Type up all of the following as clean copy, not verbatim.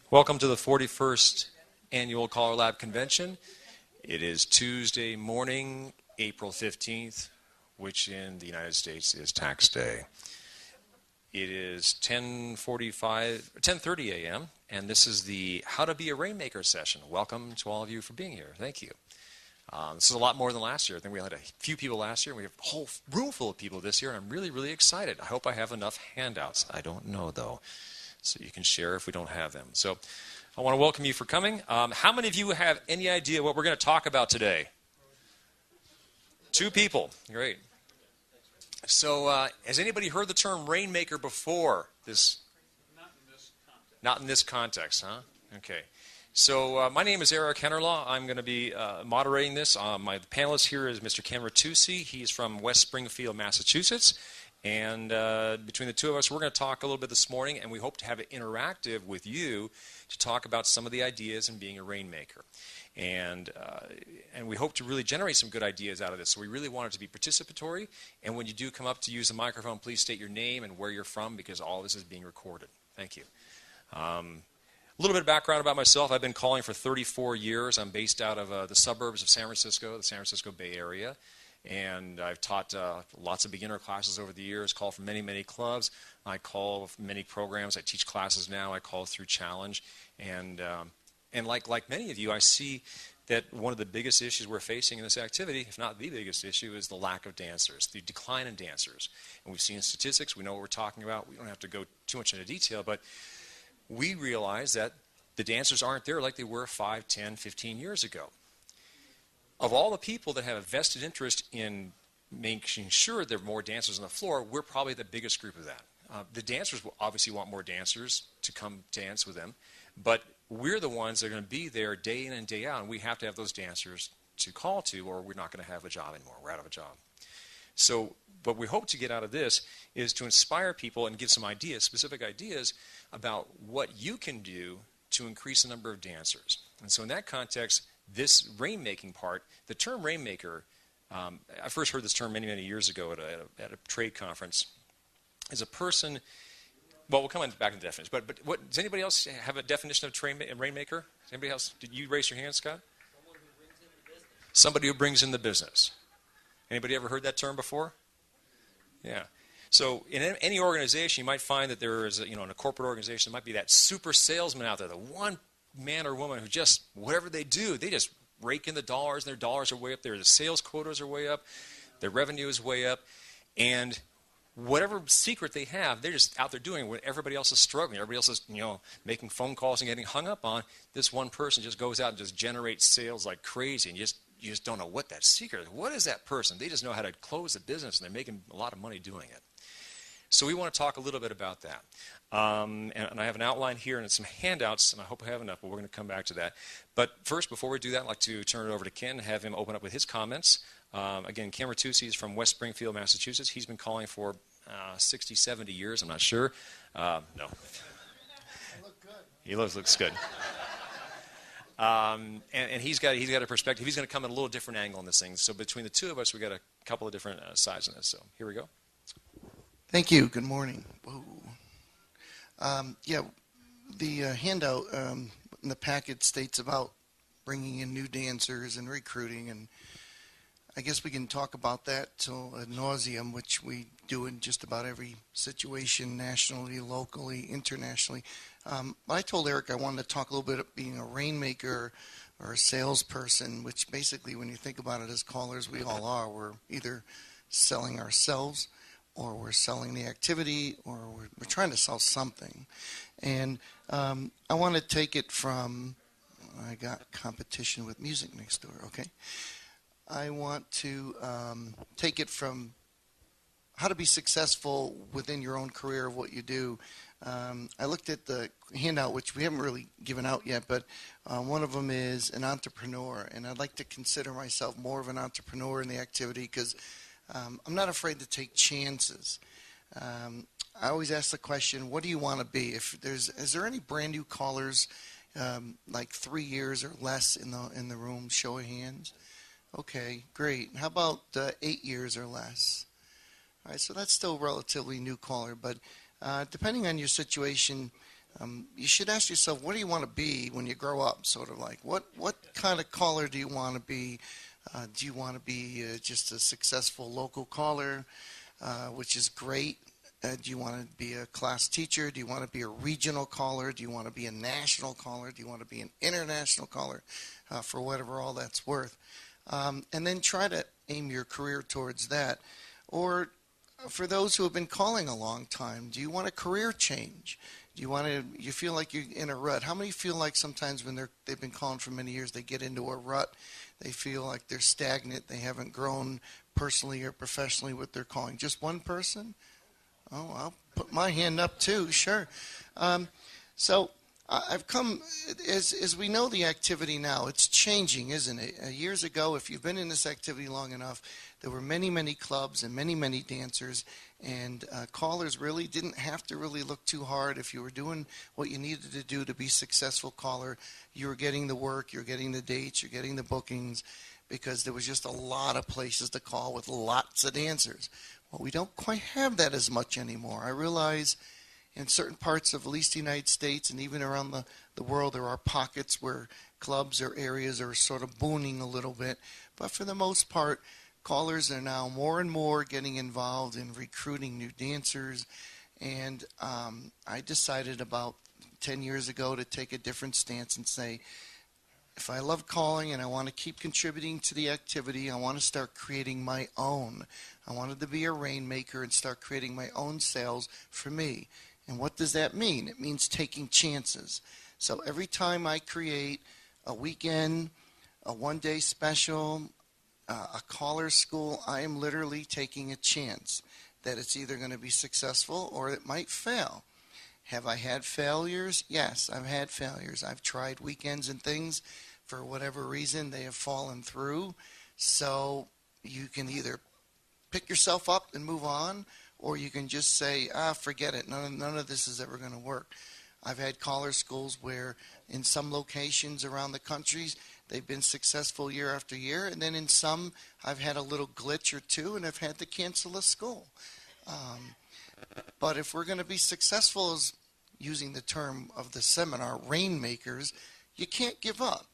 Welcome to the 41st Annual CALLERLAB Convention. It is Tuesday morning, April 15th, which in the United States is tax day. It is 10:30 a.m., and this is the How to Be a Rainmaker session. Welcome to all of you for being here. Thank you. This is a lot more than last year. I think we had a few people last year. We have a whole room full of people this year, and I'm really, really excited. I hope I have enough handouts. I don't know, though, so you can share if we don't have them. So I want to welcome you for coming. How many of you have any idea what we're going to talk about today? 2 people. Great. So has anybody heard the term Rainmaker before? Not in this context, huh? Okay. So my name is Henerlau. I'm going to be moderating this. My panelist here is Mr. Ken Ritucci. He's from West Springfield, Massachusetts. And between the two of us, we're going to talk a little bit this morning, and we hope to have it interactive with you to talk about some of the ideas in being a rainmaker. And we hope to really generate some good ideas out of this. So we really want it to be participatory. And when you do come up to use the microphone, please state your name and where you're from, because all this is being recorded. Thank you. A little bit of background about myself. I've been calling for 34 years. I'm based out of the suburbs of San Francisco, the San Francisco Bay Area. And I've taught lots of beginner classes over the years, called for many, many clubs. I call for many programs. I teach classes now. I call through Challenge. And like many of you, I see that one of the biggest issues we're facing in this activity, if not the biggest issue, is the lack of dancers, the decline in dancers. And we've seen statistics. We know what we're talking about. We don't have to go too much into detail, but we realize that the dancers aren't there like they were 5, 10, 15 years ago. Of all the people that have a vested interest in making sure there are more dancers on the floor, we're probably the biggest group of that. The dancers will obviously want more dancers to come dance with them, but we're the ones that are going to be there day in and day out, and we have to have those dancers to call to, or we're not going to have a job anymore. We're out of a job. So what we hope to get out of this is to inspire people and give some ideas, specific ideas, about what you can do to increase the number of dancers. And so in that context, this rainmaking part, the term rainmaker, I first heard this term many, many years ago at a trade conference, is a person, well, we'll come back to the definition, but what, does anybody else have a definition of rainmaker? Anybody else? Did you raise your hand, Scott? Somebody who brings in the business. Anybody ever heard that term before? Yeah. So in any organization, you might find that there is, in a corporate organization, there might be that super salesman out there, the one man or woman who just, whatever they do, they just rake in the dollars, and their dollars are way up there. The sales quotas are way up. Their revenue is way up. And whatever secret they have, they're just out there doing what everybody else is struggling. Everybody else is, making phone calls and getting hung up on. This one person just goes out and just generates sales like crazy, and you just don't know what that secret is. What is that person? They just know how to close a business, and they're making a lot of money doing it. So we want to talk a little bit about that. And I have an outline here and some handouts, and I hope I have enough, but we're going to come back to that. But first, before we do that, I'd like to turn it over to Ken and have him open up with his comments. Again, Ken Ritucci is from West Springfield, Massachusetts. He's been calling for 60, 70 years. I'm not sure. No. He looks good. And he's got a perspective. He's going to come at a little different angle on this thing. So between the two of us, we've got a couple of different sides on this. So here we go. Thank you. Good morning. Whoa. The handout in the packet states about bringing in new dancers and recruiting, and I guess we can talk about that till ad nauseum, which we do in just about every situation, nationally, locally, internationally. But I told Eric I wanted to talk a little bit about being a rainmaker or a salesperson, which basically, when you think about it as callers, we all are. We're either selling ourselves, or we're selling the activity, or we're trying to sell something. And I want to take it from, I got competition with music next door, okay? I want to take it from how to be successful within your own career of what you do. I looked at the handout, which we haven't really given out yet, but one of them is an entrepreneur. And I'd like to consider myself more of an entrepreneur in the activity because I'm not afraid to take chances. I always ask the question, what do you want to be? Is there any brand new callers, like 3 years or less in the room? Show of hands. Okay, great. How about 8 years or less? All right, so that's still a relatively new caller, but depending on your situation, You should ask yourself, what do you want to be when you grow up? Sort of like, what kind of caller do you want to be? Do you want to be just a successful local caller, which is great? Do you want to be a class teacher? Do you want to be a regional caller? Do you want to be a national caller? Do you want to be an international caller? For whatever all that's worth. And then try to aim your career towards that. Or for those who have been calling a long time, do you want a career change? Do you want to? You feel like you're in a rut? How many feel like sometimes when they've been calling for many years, they get into a rut? They feel like they're stagnant. They haven't grown personally or professionally with their calling. Just one person? Oh, I'll put my hand up too. Sure. So I've come, as we know the activity now, it's changing, isn't it? Years ago, if you've been in this activity long enough, there were many, many clubs and many, many dancers, and callers really didn't have to really look too hard. If you were doing what you needed to do to be a successful caller, you were getting the work, you're getting the dates, you're getting the bookings, because there was just a lot of places to call with lots of dancers. Well, we don't quite have that as much anymore. I realize in certain parts of at least the United States and even around the world, there are pockets where clubs or areas are sort of booming a little bit. But for the most part, callers are now more and more getting involved in recruiting new dancers. And I decided about 10 years ago to take a different stance and say, if I love calling and I want to keep contributing to the activity, I want to start creating my own. I wanted to be a Rainmaker and start creating my own sales for me. And what does that mean? It means taking chances. So every time I create a weekend, a one-day special, a caller school, I am literally taking a chance that it's either going to be successful or it might fail. Have I had failures? Yes, I've had failures. I've tried weekends and things. For whatever reason, they have fallen through. So you can either pick yourself up and move on, or you can just say, forget it. None of this is ever going to work. I've had caller schools where in some locations around the country, they've been successful year after year. And then in some, I've had a little glitch or two and I've had to cancel a school. But if we're going to be successful, as using the term of the seminar, Rainmakers, you can't give up.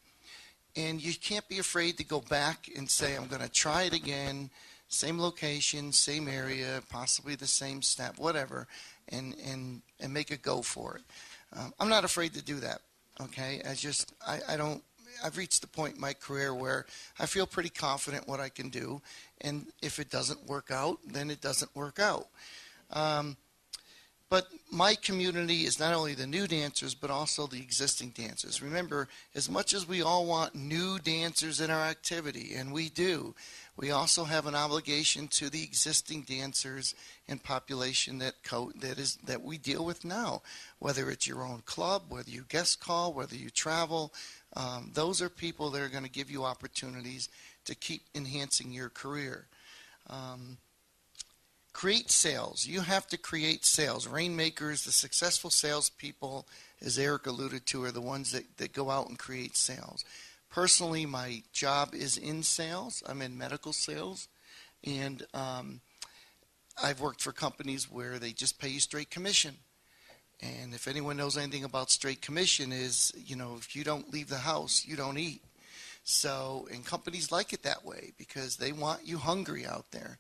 And you can't be afraid to go back and say, I'm going to try it again. Same location, same area, possibly the same step, whatever, and make a go for it. I'm not afraid to do that, okay? I've reached the point in my career where I feel pretty confident what I can do, and if it doesn't work out, then it doesn't work out. But my community is not only the new dancers, but also the existing dancers. Remember, as much as we all want new dancers in our activity, and we do, we also have an obligation to the existing dancers and population that we deal with now. Whether it's your own club, whether you guest call, whether you travel, those are people that are going to give you opportunities to keep enhancing your career. Create sales. You have to create sales. Rainmakers, the successful salespeople, as Eric alluded to, are the ones that go out and create sales. Personally, my job is in sales. I'm in medical sales. And I've worked for companies where they just pay you straight commission. And if anyone knows anything about straight commission is, if you don't leave the house, you don't eat. So, and companies like it that way because they want you hungry out there.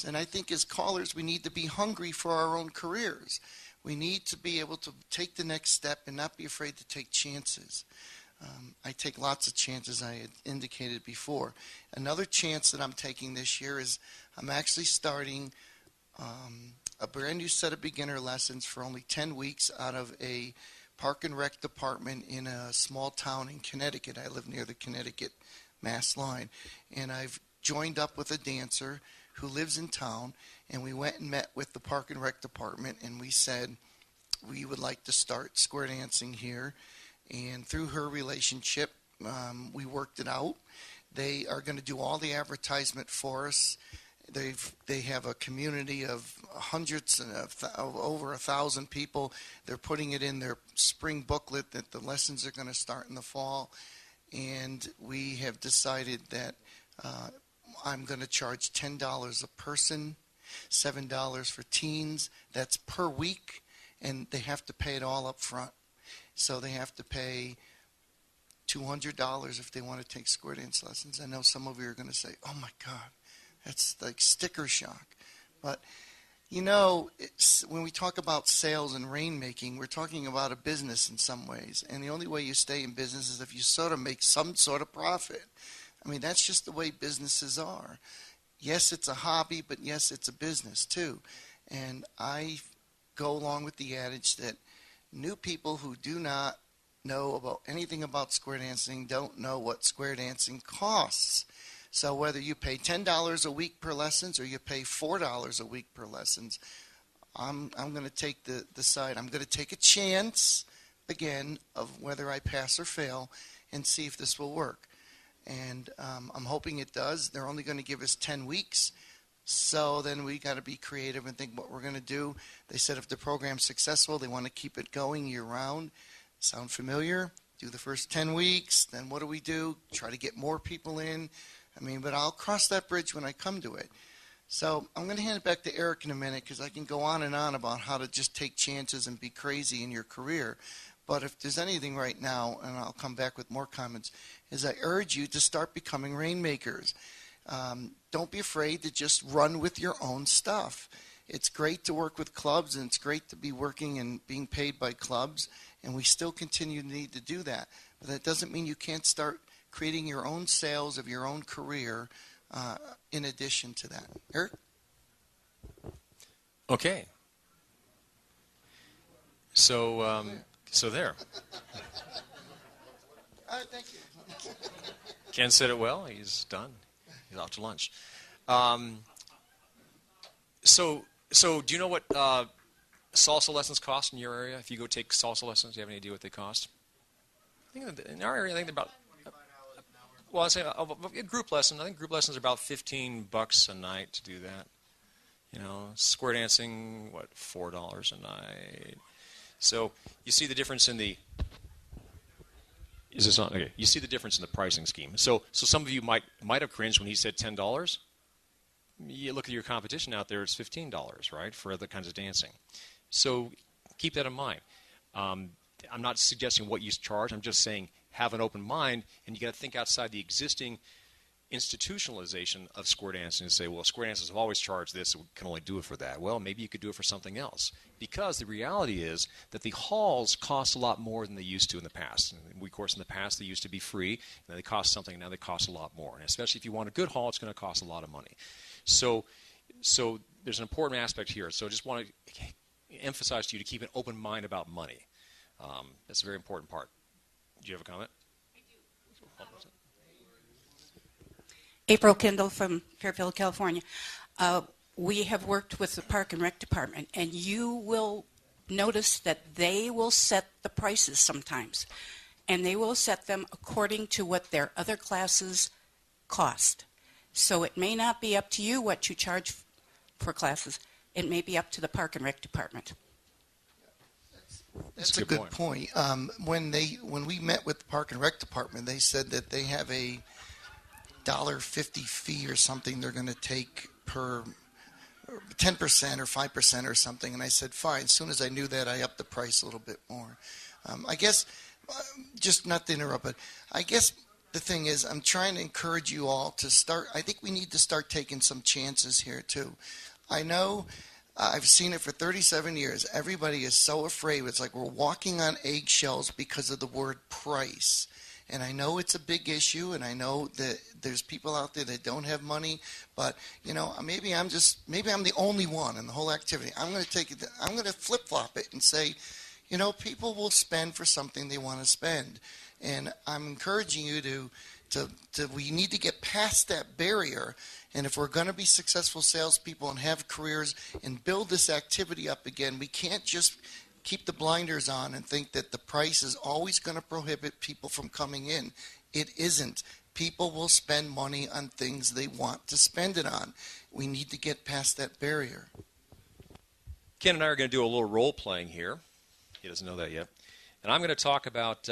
And I think as callers, we need to be hungry for our own careers. We need to be able to take the next step and not be afraid to take chances. I take lots of chances, I had indicated before. Another chance that I'm taking this year is I'm actually starting a brand new set of beginner lessons for only 10 weeks out of a park and rec department in a small town in Connecticut. I live near the Connecticut-Mass line. And I've joined up with a dancer who lives in town, and we went and met with the Park and Rec department, and we said we would like to start square dancing here. And through her relationship, we worked it out. They are going to do all the advertisement for us. They have a community of hundreds of over 1,000 people. They're putting it in their spring booklet that the lessons are going to start in the fall. And we have decided that I'm going to charge $10 a person, $7 for teens. That's per week, and they have to pay it all up front. So they have to pay $200 if they want to take square dance lessons. I know some of you are going to say, oh my God, that's like sticker shock. But you know, when we talk about sales and rainmaking, we're talking about a business in some ways. And the only way you stay in business is if you sort of make some sort of profit. I mean, that's just the way businesses are. Yes, it's a hobby, but yes, it's a business too. And I go along with the adage that new people who do not know about anything about square dancing don't know what square dancing costs. So whether you pay $10 a week per lessons or you pay $4 a week per lessons, I'm going to take the side. I'm going to take a chance, again, of whether I pass or fail and see if this will work. And I'm hoping it does. They're only going to give us 10 weeks. So then we got to be creative and think what we're going to do. They said if the program's successful, they want to keep it going year round. Sound familiar? Do the first 10 weeks. Then what do? Try to get more people in. I mean, but I'll cross that bridge when I come to it. So I'm going to hand it back to Eric in a minute because I can go on and on about how to just take chances and be crazy in your career. But if there's anything right now, and I'll come back with more comments, is I urge you to start becoming rainmakers. Don't be afraid to just run with your own stuff. It's great to work with clubs, and it's great to be working and being paid by clubs, and we still continue to need to do that. But that doesn't mean you can't start creating your own sales of your own career in addition to that. Eric? Okay. So there. Thank you. Ken said it well. He's done. He's off to lunch. So do you know what salsa lessons cost in your area? If you go take salsa lessons, do you have any idea what they cost? I think in our area, I think they're about. Well, I say a group lesson. I think group lessons are about $15 a night to do that. You know, square dancing, what, $4 a night. So you see the difference in the. Is this on? Okay. You see the difference in the pricing scheme. So some of you might have cringed when he said $10. You look at your competition out there; it's $15, right, for other kinds of dancing. So keep that in mind. I'm not suggesting what you charge. I'm just saying have an open mind, and you got to think outside the existing institutionalization of square dancing and say, well, square dancers have always charged this, so we can only do it for that. Well, maybe you could do it for something else. Because the reality is that the halls cost a lot more than they used to in the past. And of course, in the past, they used to be free, and then they cost something, and now they cost a lot more. And especially if you want a good hall, it's going to cost a lot of money. So there's an important aspect here. So I just want to emphasize to you to keep an open mind about money. That's a very important part. Do you have a comment? I do. April Kendall from Fairfield, California. We have worked with the Park and Rec Department, and you will notice that they will set the prices sometimes, and they will set them according to what their other classes cost. So it may not be up to you what you charge for classes. It may be up to the Park and Rec Department. That's a good point. When we met with the Park and Rec Department, they said that they have a $1.50 fee or something they're going to take per 10% or 5% or something. And I said, fine. As soon as I knew that, I upped the price a little bit more. I guess, just not to interrupt, but I guess the thing is I'm trying to encourage you all to start. I think we need to start taking some chances here, too. I know I've seen it for 37 years. Everybody is so afraid. It's like we're walking on eggshells because of the word price. And I know it's a big issue, and I know that there's people out there that don't have money. But you know, maybe I'm the only one in the whole activity. I'm going to flip-flop it and say, you know, people will spend for something they want to spend, and I'm encouraging you to we need to get past that barrier. And if we're going to be successful salespeople and have careers and build this activity up again, we can't just keep the blinders on and think that the price is always going to prohibit people from coming in. It isn't. People will spend money on things they want to spend it on. We need to get past that barrier. Ken and I are going to do a little role playing here. He doesn't know that yet. And I'm going to talk about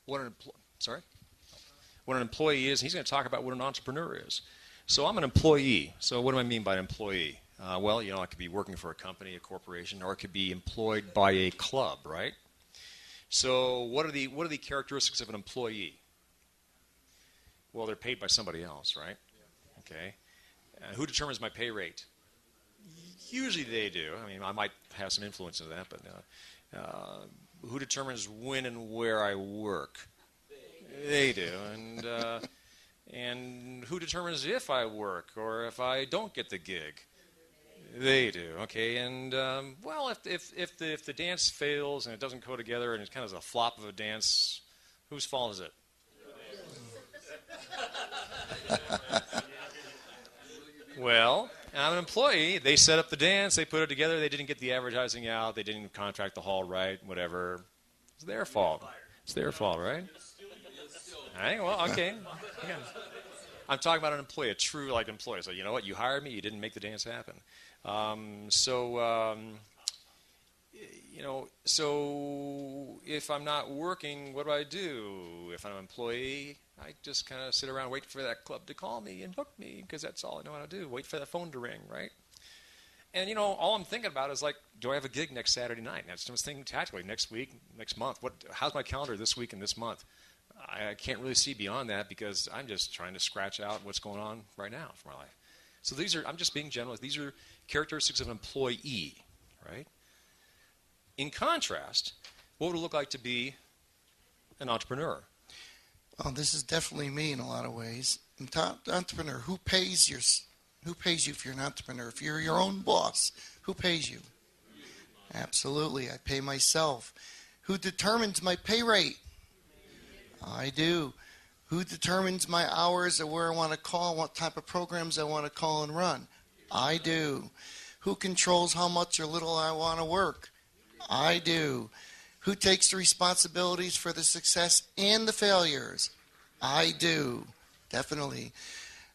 what an employee is. He's going to talk about what an entrepreneur is. So I'm an employee. So what do I mean by an employee? Well, you know, I could be working for a company, a corporation, or it could be employed by a club, right? So what are the characteristics of an employee? Well, they're paid by somebody else, right? Okay. Who determines my pay rate? Usually they do. I mean, I might have some influence in that, but who determines when and where I work? They do. And who determines if I work or if I don't get the gig? They do. Okay. And well, if the dance fails and it doesn't go together and it's kind of a flop of a dance, whose fault is it? Well, I'm an employee. They set up the dance. They put it together. They didn't get the advertising out. They didn't contract the hall right, whatever. It's their fault. It's their fault, right? All right, well, okay. Yeah. I'm talking about an employee, a true employee. So you know what? You hired me. You didn't make the dance happen. So if I'm not working, what do? If I'm an employee, I just kind of sit around, wait for that club to call me and book me, because that's all I know how to do. Wait for that phone to ring, right? And, all I'm thinking about is, do I have a gig next Saturday night? And I was thinking tactically, next week, next month. How's my calendar this week and this month? I can't really see beyond that because I'm just trying to scratch out what's going on right now for my life. So I'm just being general. These are characteristics of an employee, right? In contrast, what would it look like to be an entrepreneur? Well, this is definitely me in a lot of ways. Entrepreneur, who pays you if you're an entrepreneur? If you're your own boss, who pays you? Absolutely, I pay myself. Who determines my pay rate? I do. Who determines my hours or where I want to call, what type of programs I want to call and run? I do. Who controls how much or little I want to work? I do. Who takes the responsibilities for the success and the failures? I do. Definitely.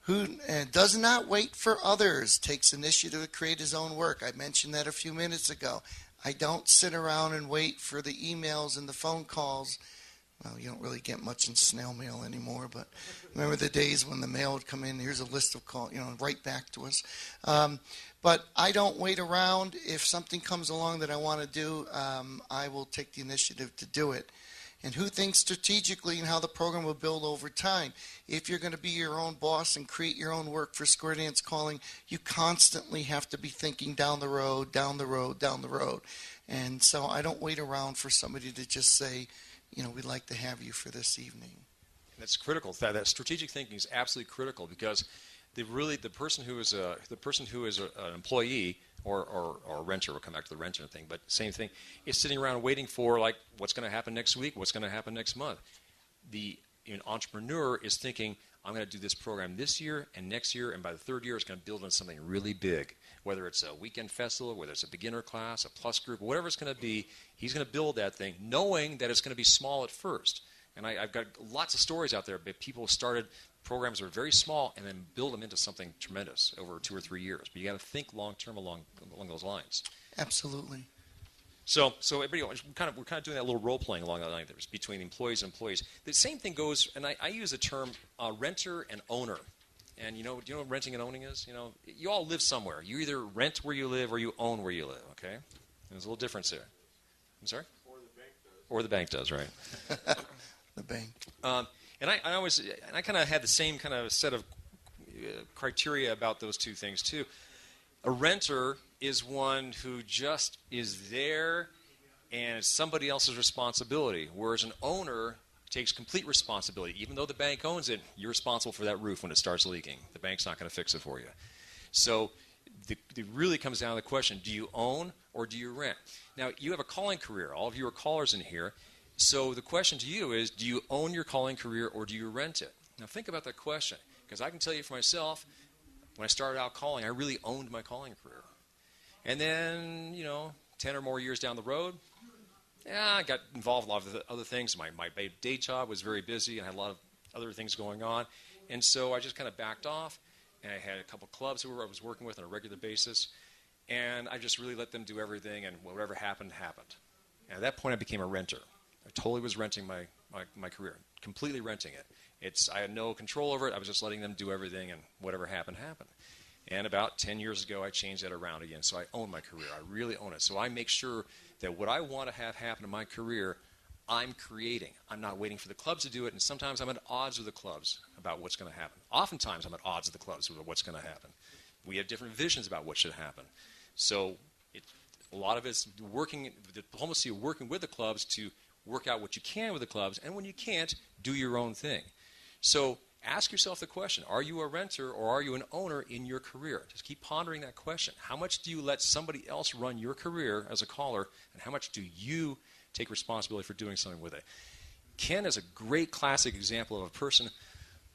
Who does not wait for others, takes initiative to create his own work. I mentioned that a few minutes ago. I don't sit around and wait for the emails and the phone calls. Well, you don't really get much in snail mail anymore, but remember the days when the mail would come in, here's a list of calls, right back to us. But I don't wait around. If something comes along that I want to do, I will take the initiative to do it. And who thinks strategically and how the program will build over time? If you're going to be your own boss and create your own work for Square Dance Calling, you constantly have to be thinking down the road, down the road, down the road. And so I don't wait around for somebody to just say, we'd like to have you for this evening. That's critical. That strategic thinking is absolutely critical because the person who is an employee or a renter, we'll come back to the renter thing, but same thing, is sitting around waiting for what's going to happen next week, what's going to happen next month. An entrepreneur is thinking, I'm going to do this program this year and next year, and by the third year it's going to build into something really big. Whether it's a weekend festival, whether it's a beginner class, a plus group, whatever it's going to be, he's going to build that thing knowing that it's going to be small at first. And I've got lots of stories out there, but people started programs that were very small and then build them into something tremendous over 2 or 3 years. But you got to think long term along those lines. Absolutely. So everybody, we're kind of doing that little role playing along that line there between employees and employees. The same thing goes, and I use the term renter and owner. And do you know what renting and owning is? You all live somewhere. You either rent where you live or you own where you live. Okay, and there's a little difference there. I'm sorry. Or the bank does, right? The bank. And I kind of had the same kind of set of criteria about those two things too. A renter is one who just is there and it's somebody else's responsibility, whereas an owner takes complete responsibility. Even though the bank owns it, you're responsible for that roof when it starts leaking. The bank's not going to fix it for you. So it really comes down to the question, do you own or do you rent? Now, you have a calling career. All of you are callers in here. So the question to you is, do you own your calling career or do you rent it? Now, think about that question, because I can tell you for myself, when I started out calling, I really owned my calling career. And then, 10 or more years down the road, I got involved in a lot of other things. My day job was very busy and I had a lot of other things going on. And so I just kind of backed off, and I had a couple clubs who I was working with on a regular basis. And I just really let them do everything, and whatever happened, happened. And at that point, I became a renter. I totally was renting my career, completely renting it. I had no control over it. I was just letting them do everything, and whatever happened, happened. And about 10 years ago, I changed that around again. So I own my career. I really own it. So I make sure that what I want to have happen in my career, I'm creating. I'm not waiting for the clubs to do it, and sometimes I'm at odds with the clubs about what's going to happen. Oftentimes I'm at odds with the clubs about what's going to happen. We have different visions about what should happen. So a lot of it's working, the diplomacy of working with the clubs to work out what you can with the clubs, and when you can't, do your own thing. So ask yourself the question, are you a renter or are you an owner in your career? Just keep pondering that question. How much do you let somebody else run your career as a caller, and how much do you take responsibility for doing something with it? Ken is a great classic example of a person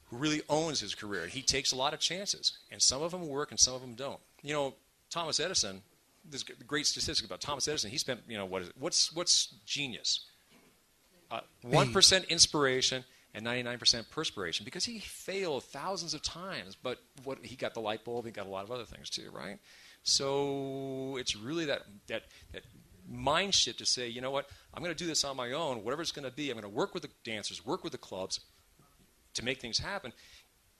who really owns his career. He takes a lot of chances, and some of them work and some of them don't. You know, Thomas Edison, there's a great statistic about Thomas Edison. He spent, you know, what's genius? 1% inspiration and 99% perspiration, because he failed thousands of times, but he got the light bulb, he got a lot of other things too, right? So it's really that mind shift to say, you know what, I'm going to do this on my own, whatever it's going to be. I'm going to work with the dancers, work with the clubs to make things happen.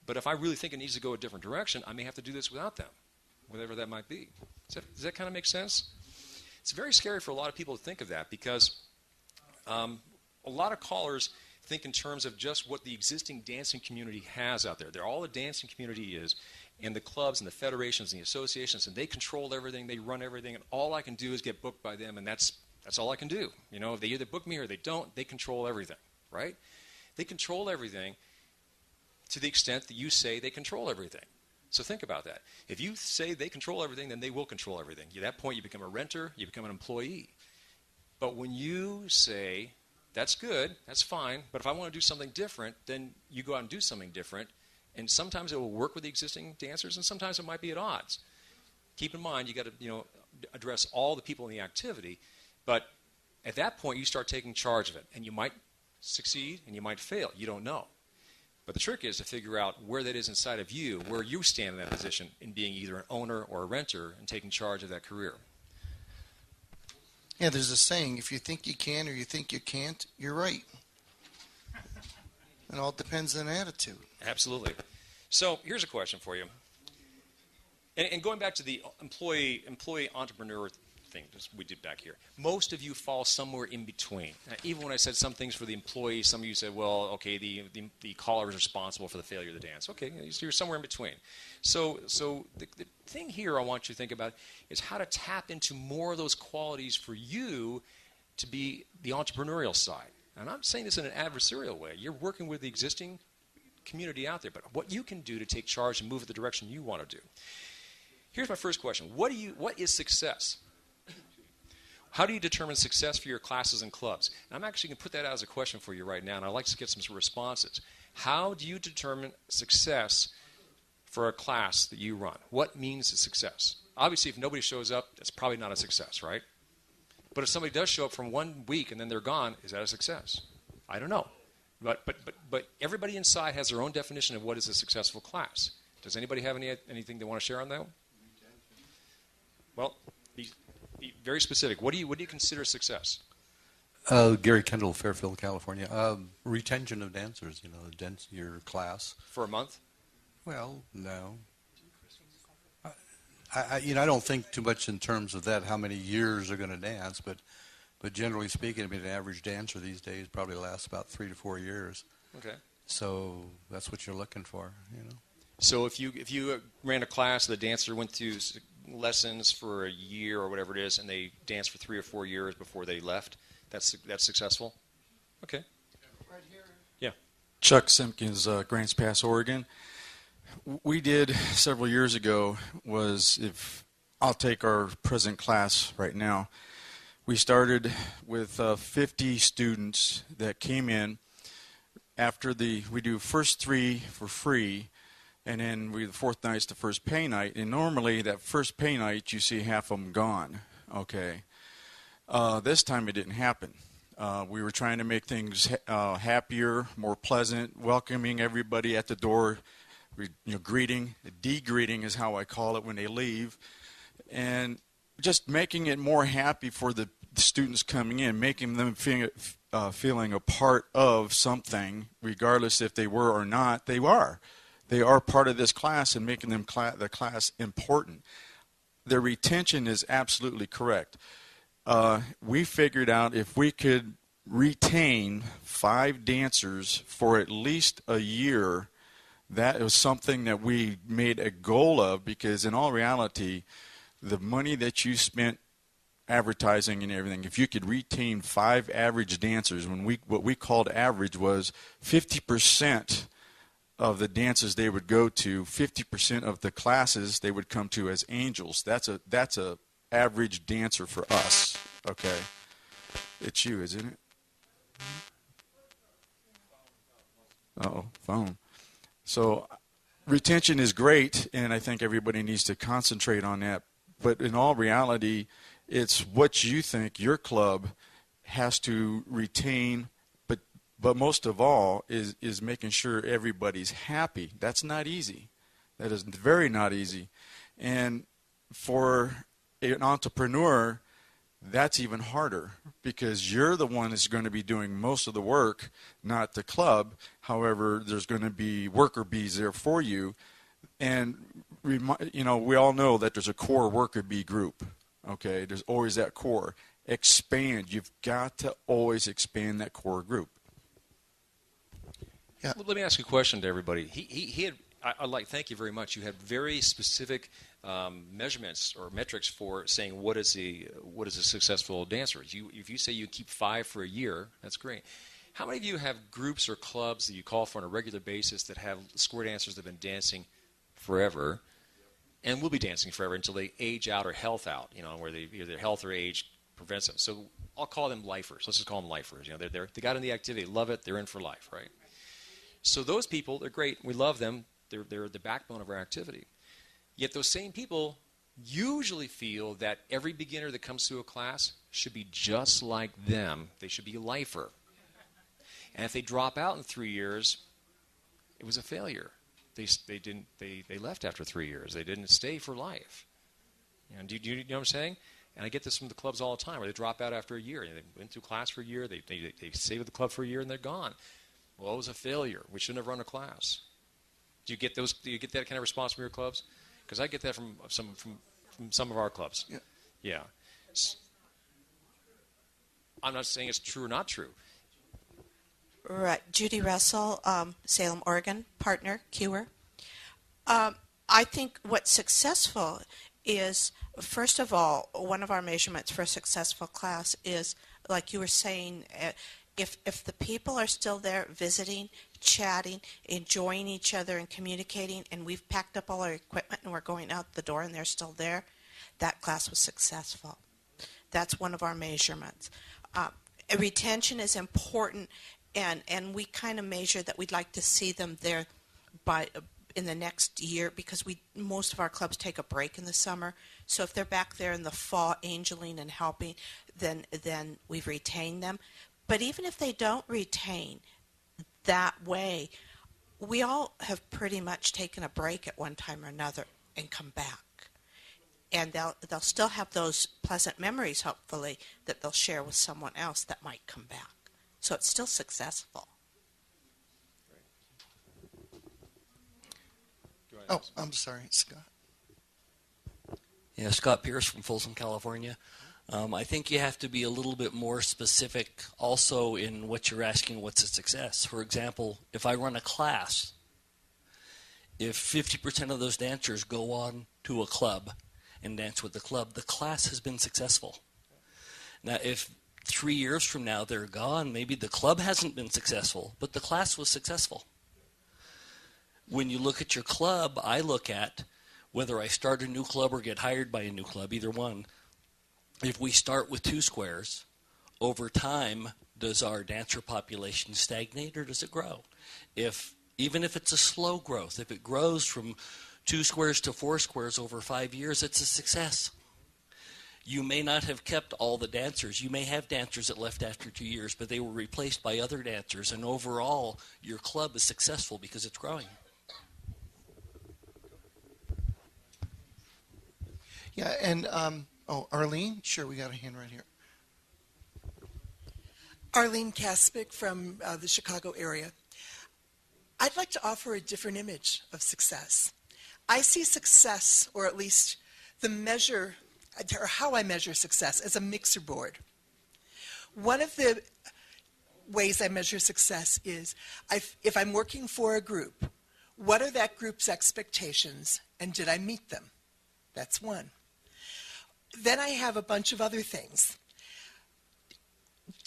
But if I really think it needs to go a different direction, I may have to do this without them, whatever that might be. Does that kind of make sense? It's very scary for a lot of people to think of that, because a lot of callers think in terms of just what the existing dancing community has out there. They're all the dancing community is, and the clubs and the federations and the associations, and they control everything, they run everything, and all I can do is get booked by them, and that's all I can do. You know, if they either book me or they don't, they control everything, right? They control everything to the extent that you say they control everything. So think about that. If you say they control everything, then they will control everything. At that point, you become a renter, you become an employee. But when you say, that's good, that's fine, but if I want to do something different, then you go out and do something different. And sometimes it will work with the existing dancers, and sometimes it might be at odds. Keep in mind, you got to address all the people in the activity, but at that point, you start taking charge of it, and you might succeed and you might fail. You don't know. But the trick is to figure out where that is inside of you, where you stand in that position in being either an owner or a renter and taking charge of that career. Yeah, there's a saying, if you think you can or you think you can't, you're right. It all depends on attitude. Absolutely. So here's a question for you. And going back to the employee entrepreneur thing we did back here, most of you fall somewhere in between. Even when I said some things for the employee, some of you said, well, okay, the caller is responsible for the failure of the dance. Okay, so you're somewhere in between. So the thing here I want you to think about is how to tap into more of those qualities for you to be the entrepreneurial side. And I'm saying this in an adversarial way. You're working with the existing community out there, but what you can do to take charge and move in the direction you want to do. Here's my first question. What is success? How do you determine success for your classes and clubs? And I'm actually going to put that out as a question for you right now, and I'd like to get some responses. How do you determine success for a class that you run? What means success? Obviously, if nobody shows up, that's probably not a success, right? But if somebody does show up from 1 week and then they're gone, is that a success? I don't know. But everybody inside has their own definition of what is a successful class. Does anybody have anything they want to share on that? Well, be very specific. What do you consider success? Gary Kendall, Fairfield, California. Retention of dancers, your class. For a month? Well, no. I don't think too much in terms of that, how many years they're going to dance, but generally speaking, an average dancer these days probably lasts about 3 to 4 years. Okay. So that's what you're looking for, So if you ran a class, the dancer went through lessons for a year or whatever it is, and they danced for 3 or 4 years before they left, that's successful? Okay. Right here. Yeah. Chuck Simpkins, Grants Pass, Oregon. We did several years ago was, if I'll take our present class right now, we started with 50 students that came in. After we do first 3 for free, and then the fourth night's the first pay night. And normally that first pay night, you see half of them gone. Okay. This time it didn't happen. We were trying to make things happier, more pleasant, welcoming everybody at the door. Greeting, de-greeting is how I call it when they leave, and just making it more happy for the students coming in, making them feeling a part of something, regardless if they were or not. They are part of this class, and making them the class important. Their retention is absolutely correct. We figured out if we could retain 5 dancers for at least a year, that was something that we made a goal of, because in all reality, the money that you spent advertising and everything, if you could retain 5 average dancers, what we called average was 50% of the dances they would go to, 50% of the classes they would come to as angels. That's a average dancer for us. Okay, it's you, isn't it? Uh-oh, phone. So retention is great, and I think everybody needs to concentrate on that. But in all reality, it's what you think your club has to retain, but most of all is making sure everybody's happy. That's not easy. That is very not easy. And for an entrepreneur, that's even harder, because you're the one that's going to be doing most of the work, not the club. However, there's going to be worker bees there for you. And, you know, we all know that there's a core worker bee group. Okay, there's always that core. Expand. You've got to always expand that core group. Yeah. Well, let me ask a question to everybody. He had. I'd like. Thank you very much. You had very specific measurements or metrics for saying what is a successful dancer. If you say you keep 5 for a year, that's great. How many of you have groups or clubs that you call for on a regular basis that have square dancers that have been dancing forever, and will be dancing forever until they age out or health out? You know, where either their health or age prevents them. So I'll call them lifers. Let's just call them lifers. You know, they got in the activity, they love it, they're in for life, right? So those people, they're great. We love them. They're the backbone of our activity. Yet those same people usually feel that every beginner that comes to a class should be just like them. They should be a lifer. And if they drop out in 3 years, it was a failure. They left after 3 years. They didn't stay for life. You know, do you know what I'm saying? And I get this from the clubs all the time, where they drop out after a year. You know, they went through class for a year. They stay with the club for a year, and they're gone. Well, it was a failure. We shouldn't have run a class. Do you get those? Do you get that kind of response from your clubs? Because I get that from some of our clubs. Yeah. Yeah. I'm not saying it's true or not true. Right. Judy Russell, Salem, Oregon, partner, Kewer. I think what's successful is, first of all, one of our measurements for a successful class is, like you were saying, if the people are still there visiting, chatting, enjoying each other and communicating, and we've packed up all our equipment and we're going out the door and they're still there, that class was successful. That's one of our measurements. Retention is important, and we kind of measure that we'd like to see them there in the next year, because most of our clubs take a break in the summer. So if they're back there in the fall angeling and helping, then we've retained them. But even if they don't retain that way, we all have pretty much taken a break at one time or another and come back. And they'll still have those pleasant memories, hopefully, that they'll share with someone else that might come back. So it's still successful. Oh, I'm sorry, Scott. Yeah, Scott Pierce from Folsom, California. I think you have to be a little bit more specific also in what you're asking, what's a success. For example, if I run a class, if 50% of those dancers go on to a club and dance with the class has been successful. Now, if 3 years from now they're gone, maybe the club hasn't been successful, but the class was successful. When you look at your club, I look at whether I start a new club or get hired by a new club, either one. If we start with 2 squares, over time, does our dancer population stagnate or does it grow? Even if it's a slow growth, if it grows from 2 squares to 4 squares over 5 years, it's a success. You may not have kept all the dancers. You may have dancers that left after 2 years, but they were replaced by other dancers, and overall, your club is successful because it's growing. Yeah, and Arlene, sure, we got a hand right here. Arlene Kaspic from the Chicago area. I'd like to offer a different image of success. I see success, or at least the measure, or how I measure success, as a mixer board. One of the ways I measure success is if I'm working for a group, what are that group's expectations and did I meet them? That's one. Then I have a bunch of other things.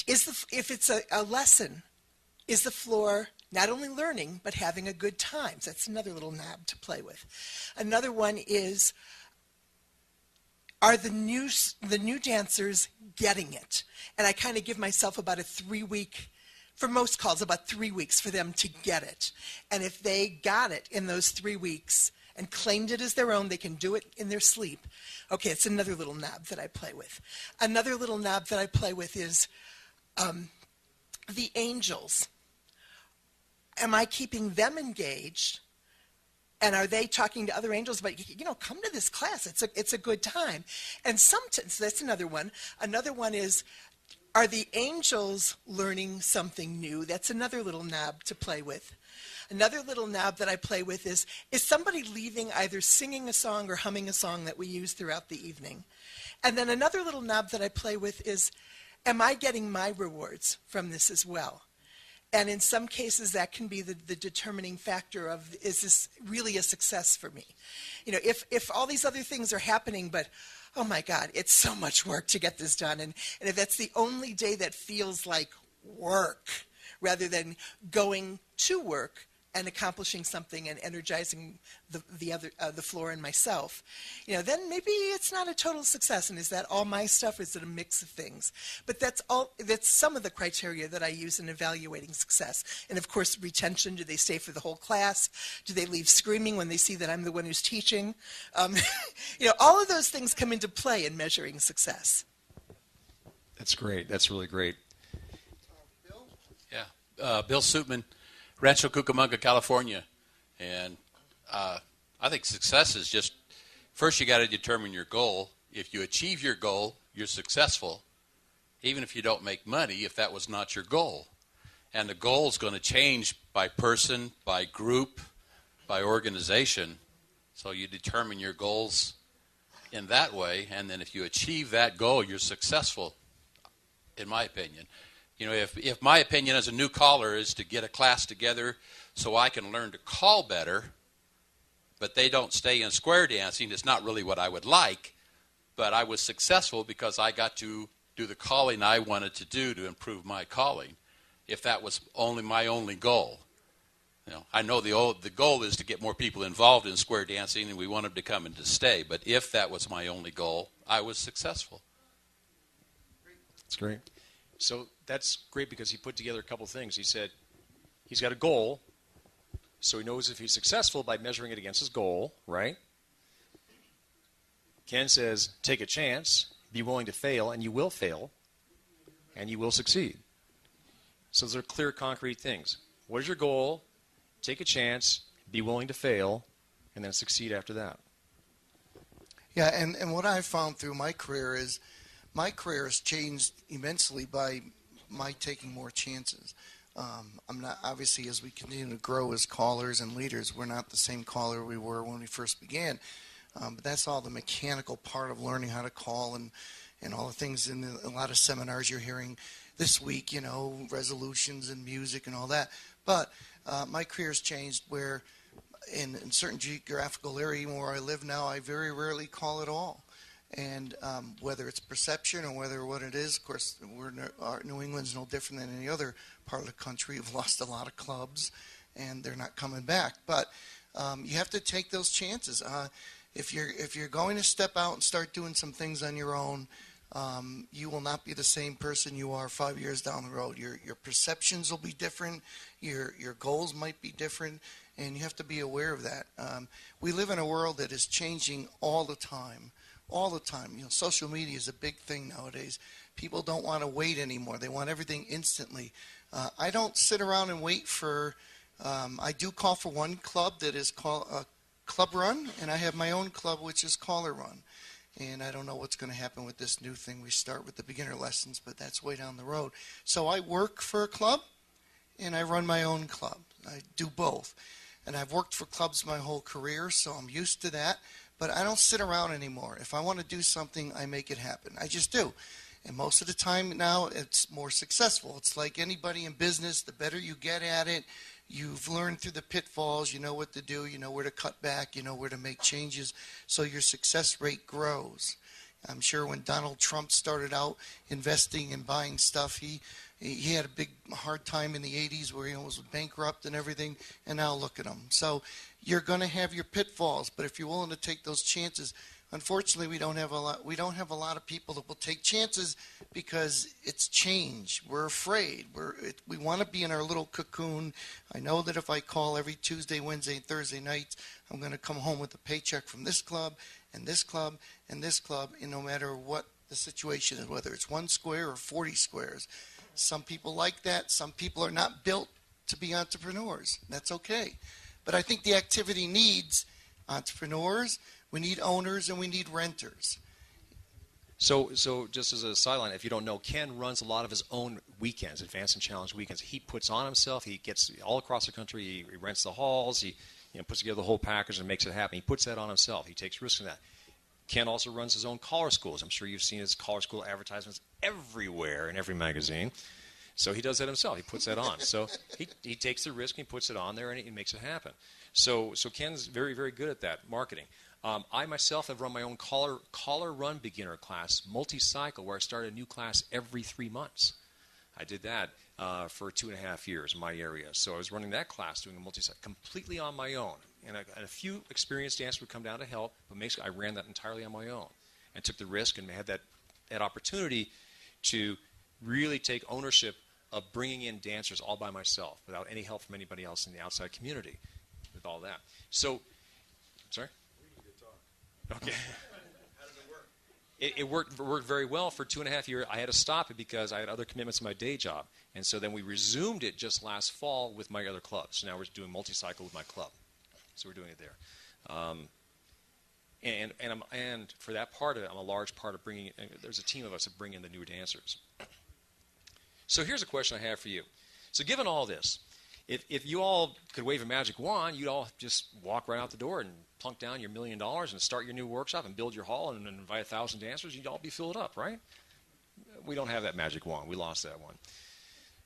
If it's a lesson, is the floor not only learning but having a good time? So that's another little knob to play with. Another one is, are the new dancers getting it? And I kind of give myself about a 3-week, for most calls, about 3 weeks for them to get it. And if they got it in those 3 weeks and claimed it as their own, they can do it in their sleep. Okay, it's another little knob that I play with. Another little knob that I play with is the angels. Am I keeping them engaged? And are they talking to other angels about, come to this class, it's a good time. And sometimes, that's another one. Another one is, are the angels learning something new? That's another little knob to play with. Another little knob that I play with is somebody leaving either singing a song or humming a song that we use throughout the evening? And then another little knob that I play with is, am I getting my rewards from this as well? And in some cases, that can be the determining factor of, is this really a success for me? If all these other things are happening, but, oh my God, it's so much work to get this done. And if that's the only day that feels like work, rather than going to work and accomplishing something and energizing the floor and myself, then maybe it's not a total success. And is that all my stuff, or is it a mix of things? But that's some of the criteria that I use in evaluating success. And of course, retention. Do they stay for the whole class? Do they leave screaming when they see that I'm the one who's teaching? All of those things come into play in measuring success. That's great. That's really great. Bill? Yeah. Bill Suitman, Rancho Cucamonga, California. And I think success is just, first you got to determine your goal. If you achieve your goal, you're successful, even if you don't make money, if that was not your goal. And the goal is going to change by person, by group, by organization. So you determine your goals in that way, and then if you achieve that goal, you're successful, in my opinion. If my opinion as a new caller is to get a class together so I can learn to call better, but they don't stay in square dancing, it's not really what I would like, but I was successful because I got to do the calling I wanted to do to improve my calling, if that was my only goal. I know the goal is to get more people involved in square dancing, and we want them to come and to stay, but if that was my only goal, I was successful. That's great. So that's great because he put together a couple things. He said he's got a goal, so he knows if he's successful by measuring it against his goal, right? Ken says, take a chance, be willing to fail, and you will fail, and you will succeed. So those are clear, concrete things. What is your goal? Take a chance, be willing to fail, and then succeed after that. Yeah, and what I've found through my career is my career has changed immensely by my taking more chances. I'm not, obviously, as we continue to grow as callers and leaders, we're not the same caller we were when we first began. But that's all the mechanical part of learning how to call and all the things in a lot of seminars you're hearing this week, resolutions and music and all that. But my career's changed where in certain geographical area where I live now, I very rarely call at all. And whether it's perception or whether what it is, of course, New England's no different than any other part of the country. We've lost a lot of clubs, and they're not coming back. But you have to take those chances. If you're going to step out and start doing some things on your own, you will not be the same person you are 5 years down the road. Your perceptions will be different. Your goals might be different, and you have to be aware of that. We live in a world that is changing all the time. All the time. Social media is a big thing nowadays. People don't want to wait anymore. They want everything instantly. I don't sit around and wait for, I do call for one club that is called a club run, and I have my own club which is caller run. And I don't know what's going to happen with this new thing. We start with the beginner lessons, but that's way down the road. So I work for a club, and I run my own club. I do both. And I've worked for clubs my whole career, so I'm used to that. But I don't sit around anymore. If I want to do something, I make it happen. I just do. And most of the time now it's more successful. It's like anybody in business, the better you get at it, you've learned through the pitfalls, you know what to do, you know where to cut back, you know where to make changes, so your success rate grows. I'm sure when Donald Trump started out investing and buying stuff, he had a big hard time in the 80s where he was bankrupt and everything, and now look at him. So you're going to have your pitfalls, but if you're willing to take those chances, unfortunately we don't have a lot of people that will take chances because it's change. We're afraid. We want to be in our little cocoon. I know that if I call every Tuesday, Wednesday, and Thursday nights, I'm going to come home with a paycheck from this club and this club and this club, and no matter what the situation is, whether it's 1 square or 40 squares. Some people like that. Some people are not built to be entrepreneurs. That's okay. But I think the activity needs entrepreneurs, we need owners, and we need renters. So just as a sideline, if you don't know, Ken runs a lot of his own weekends, Advanced and Challenge weekends. He puts on himself. He gets all across the country. He rents the halls. He puts together the whole package and makes it happen. He puts that on himself. He takes risks in that. Ken also runs his own caller schools. I'm sure you've seen his caller school advertisements everywhere in every magazine. So he does that himself. He puts that on. So he takes the risk and he puts it on there and he makes it happen. So Ken's very, very good at that marketing. I myself have run my own caller run beginner class, multi-cycle, where I started a new class every 3 months. I did that for 2.5 years in my area. So I was running that class, doing a multi-cycle completely on my own. And a few experienced dancers would come down to help, but I ran that entirely on my own and took the risk and had that opportunity to really take ownership of bringing in dancers all by myself without any help from anybody else in the outside community with all that. So, sorry? Okay. How does it work? It worked very well for 2.5 years. I had to stop it because I had other commitments in my day job. And so then we resumed it just last fall with my other clubs. So now we're doing multi-cycle with my club. So we're doing it there. And for that part of it, I'm a large part of bringing, there's a team of us that bring in the newer dancers. So here's a question I have for you. So given all this, if you all could wave a magic wand, you'd all just walk right out the door and plunk down your $1 million and start your new workshop and build your hall and invite 1,000 dancers, you'd all be filled up, right? We don't have that magic wand. We lost that one.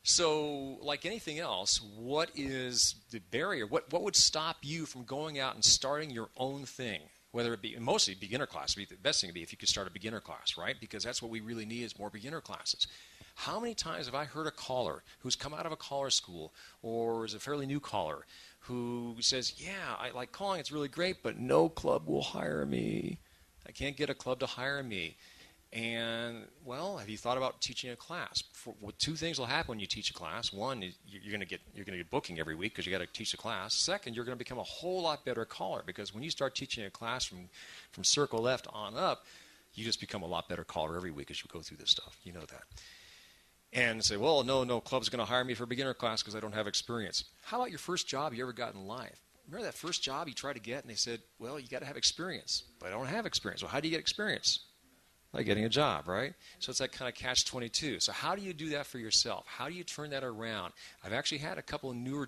So like anything else, what is the barrier? What would stop you from going out and starting your own thing? Whether it be, mostly beginner class, the best thing would be if you could start a beginner class, right? Because that's what we really need is more beginner classes. How many times have I heard a caller who's come out of a caller school or is a fairly new caller who says, yeah, I like calling, it's really great, but no club will hire me. I can't get a club to hire me. And, well, have you thought about teaching a class? Two things will happen when you teach a class. One, you're going to get booking every week because you got to teach a class. Second, you're going to become a whole lot better caller because when you start teaching a class from circle left on up, you just become a lot better caller every week as you go through this stuff. You know that. And say, well, no club's going to hire me for a beginner class because I don't have experience. How about your first job you ever got in life? Remember that first job you tried to get and they said, well, you got to have experience. But I don't have experience. Well, how do you get experience? By getting a job, right? So it's that kind of catch-22. So how do you do that for yourself? How do you turn that around? I've actually had a couple of newer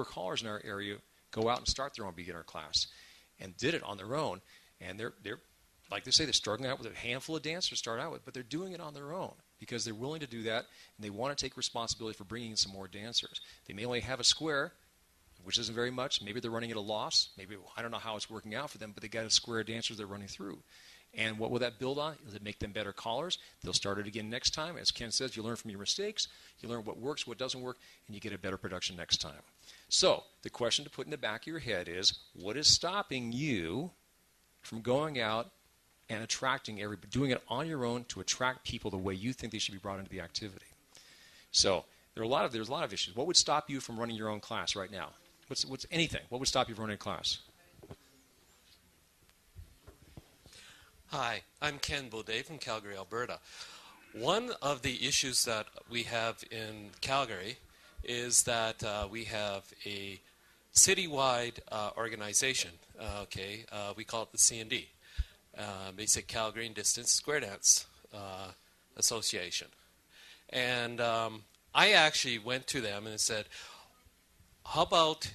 callers in our area go out and start their own beginner class and did it on their own. And they're like they say, they're struggling out with a handful of dancers to start out with, but they're doing it on their own because they're willing to do that and they want to take responsibility for bringing in some more dancers. They may only have a square, which isn't very much. Maybe they're running at a loss. Maybe, I don't know how it's working out for them, but they got a square of dancers they're running through. And what will that build on? It'll make them better callers. They'll start it again next time. As Ken says, you learn from your mistakes. You learn what works, what doesn't work, and you get a better production next time. So the question to put in the back of your head is, what is stopping you from going out and attracting doing it on your own to attract people the way you think they should be brought into the activity? So there's a lot of issues. What would stop you from running your own class right now? What's anything? What would stop you from running a class? Hi, I'm Ken Baudet from Calgary, Alberta. One of the issues that we have in Calgary is that we have a citywide organization. We call it the C&D, Basic Calgary and Distance Square Dance Association. And I actually went to them and said, how about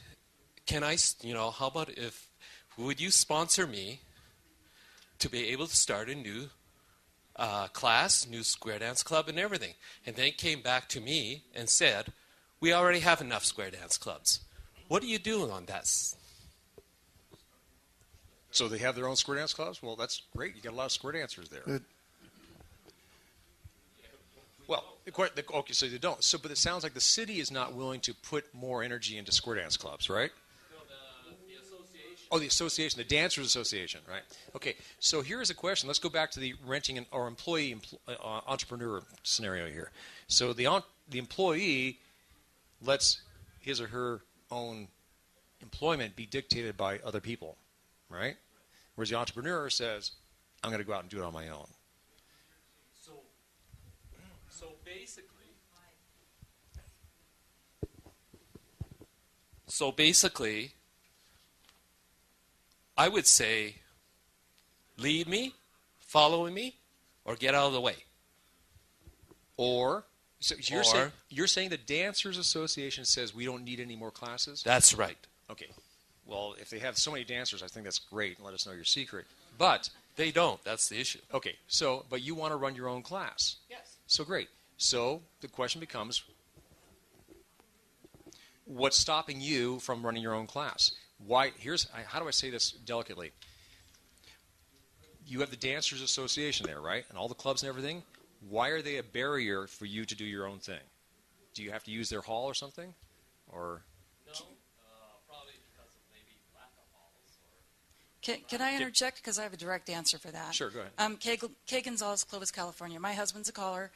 would you sponsor me to be able to start a new class, new square dance club, and everything. And they came back to me and said, we already have enough square dance clubs. What are you doing on that? So they have their own square dance clubs? Well, that's great. You got a lot of square dancers there. Good. Well, okay, so they don't. So, but it sounds like the city is not willing to put more energy into square dance clubs, right? No, the association. Oh, the association, the Dancers Association, right? Okay, so here's a question. Let's go back to the renting or employee entrepreneur scenario here. So the employee lets his or her own employment be dictated by other people, right? Whereas the entrepreneur says, I'm going to go out and do it on my own. So basically, I would say, lead me, follow me, or get out of the way. Or, so you're saying the Dancers Association says we don't need any more classes? That's right. Okay. Well, if they have so many dancers, I think that's great. Let us know your secret. But they don't. That's the issue. Okay. So, but you want to run your own class. Yes. So great. So the question becomes, what's stopping you from running your own class? Why? How do I say this delicately? You have the Dancers Association there, right? And all the clubs and everything. Why are they a barrier for you to do your own thing? Do you have to use their hall or something? Or no, probably because of maybe lack of halls. Can I interject? Because I have a direct answer for that. Sure, go ahead. Kay Gonzalez, Clovis, California. My husband's a caller.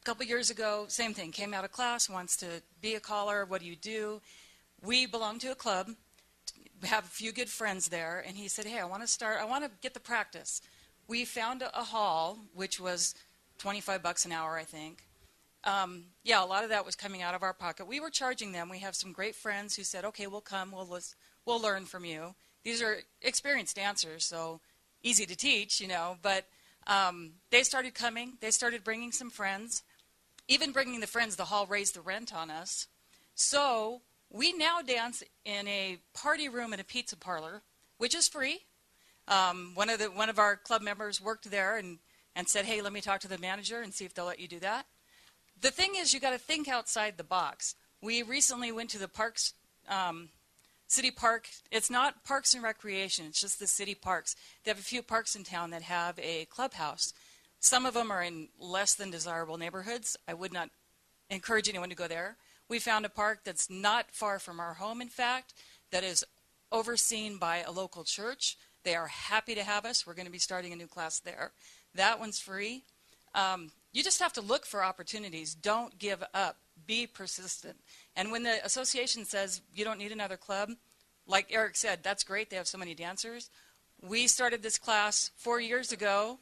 A couple years ago, same thing. Came out of class, wants to be a caller. What do you do? We belong to a club. We have a few good friends there. And he said, hey, I want to get the practice. We found a hall, which was $25 an hour, I think. Yeah, a lot of that was coming out of our pocket. We were charging them. We have some great friends who said, okay, we'll come. We'll learn from you. These are experienced dancers, so easy to teach, But they started coming. They started bringing some friends. Even bringing the friends, the hall raised the rent on us. So we now dance in a party room in a pizza parlor, which is free. One of our club members worked there and said, hey, let me talk to the manager and see if they'll let you do that. The thing is, you got to think outside the box. We recently went to the parks, city park. It's not Parks and Recreation. It's just the city parks. They have a few parks in town that have a clubhouse. Some of them are in less than desirable neighborhoods. I would not encourage anyone to go there. We found a park that's not far from our home, in fact, that is overseen by a local church. They are happy to have us. We're going to be starting a new class there. That one's free. You just have to look for opportunities. Don't give up. Be persistent. And when the association says you don't need another club, like Eric said, that's great. They have so many dancers. We started this class 4 years ago.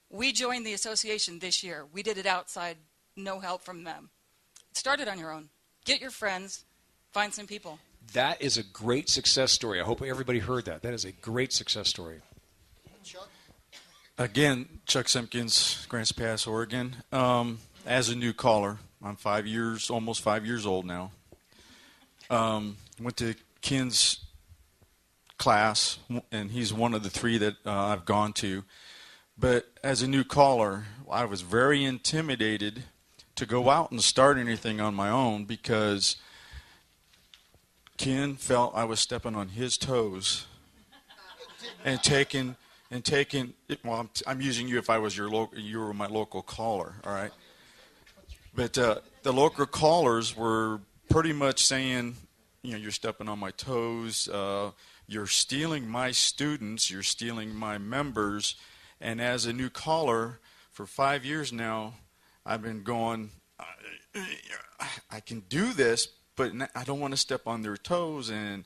We joined the association this year. We did it outside, no help from them. Start it on your own. Get your friends. Find some people. That is a great success story. I hope everybody heard that. That is a great success story. Chuck? Again, Chuck Simpkins, Grants Pass, Oregon. As a new caller, I'm almost 5 years old now. Went to Ken's class, and he's one of the three that I've gone to. But as a new caller, I was very intimidated to go out and start anything on my own because Ken felt I was stepping on his toes and taking. Well, I'm using you if I was you were my local caller, all right? But the local callers were pretty much saying, you're stepping on my toes. You're stealing my students. You're stealing my members. And as a new caller for 5 years now, I've been going, I can do this, but I don't want to step on their toes. And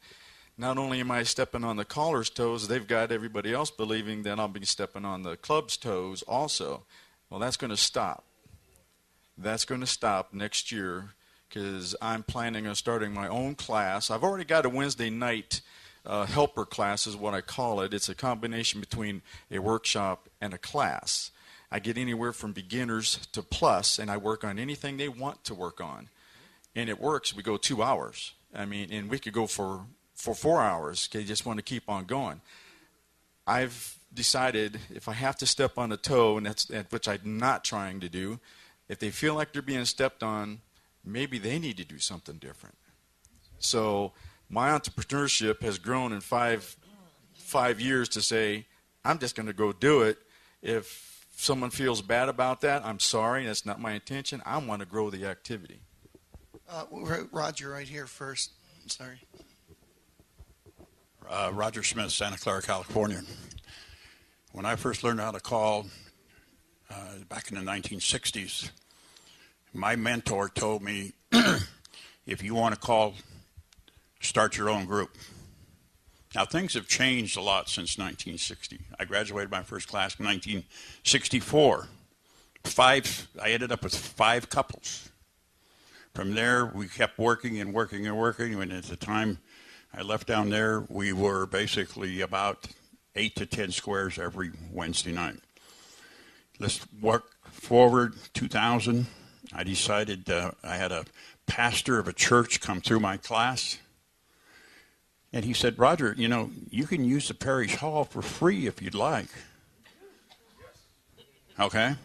not only am I stepping on the caller's toes, they've got everybody else believing that I'll be stepping on the club's toes also. Well, that's going to stop. That's going to stop next year because I'm planning on starting my own class. I've already got a Wednesday night helper class is what I call it. It's a combination between a workshop and a class. I get anywhere from beginners to plus, and I work on anything they want to work on. And it works. We go 2 hours. And we could go for 4 hours. Okay, just want to keep on going. I've decided if I have to step on a toe, and which I'm not trying to do, if they feel like they're being stepped on, maybe they need to do something different. So my entrepreneurship has grown in five years to say, I'm just going to go do it. If someone feels bad about that, I'm sorry. That's not my intention. I want to grow the activity. Roger, right here first. Sorry. Roger Smith, Santa Clara, California. When I first learned how to call back in the 1960s, my mentor told me, if you want to call, start your own group. Now, things have changed a lot since 1960. I graduated my first class in 1964. I ended up with 5 couples. From there, we kept working and working and working, and at the time I left down there, we were basically about 8 to 10 squares every Wednesday night. Let's work forward, 2000. I decided I had a pastor of a church come through my class. And he said, Roger, you know, you can use the parish hall for free if you'd like. Okay?